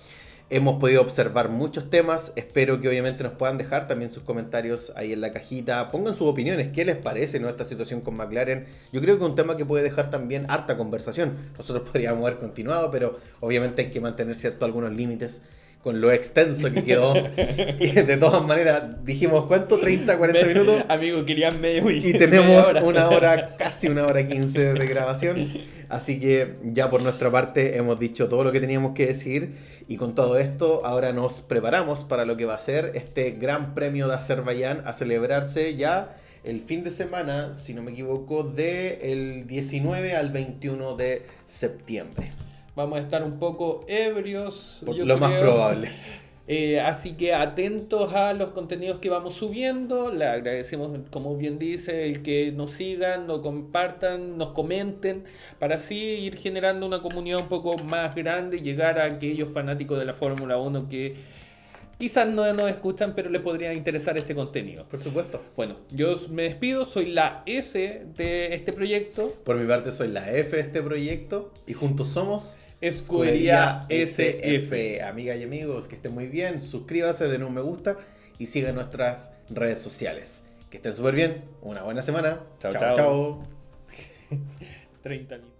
Hemos podido observar muchos temas, espero que obviamente nos puedan dejar también sus comentarios ahí en la cajita, pongan sus opiniones, qué les parece, ¿no?, esta situación con McLaren. Yo creo que es un tema que puede dejar también harta conversación. Nosotros podríamos haber continuado, pero obviamente hay que mantener algunos límites con lo extenso que quedó. Y de todas maneras, dijimos, ¿cuánto? ¿30, 40 minutos? Amigo, querían medio y tenemos una hora, casi una hora 15 de grabación. Así que ya por nuestra parte hemos dicho todo lo que teníamos que decir. Y con todo esto, ahora nos preparamos para lo que va a ser este Gran Premio de Azerbaiyán a celebrarse ya el fin de semana, si no me equivoco, del 19 al 21 de septiembre. Vamos a estar un poco ebrios, lo más probable. Así que atentos a los contenidos que vamos subiendo. Le agradecemos, como bien dice, el que nos sigan, nos compartan, nos comenten, para así ir generando una comunidad un poco más grande y llegar a aquellos fanáticos de la Fórmula 1 que quizás no nos escuchan, pero les podría interesar este contenido. Por supuesto. Bueno, yo me despido, soy la S de este proyecto. Por mi parte soy la F de este proyecto y juntos somos Escudería SF. Amigas y amigos, que estén muy bien, suscríbase, den un me gusta y sigan nuestras redes sociales. Que estén súper bien, una buena semana. Chao. 30 minutos.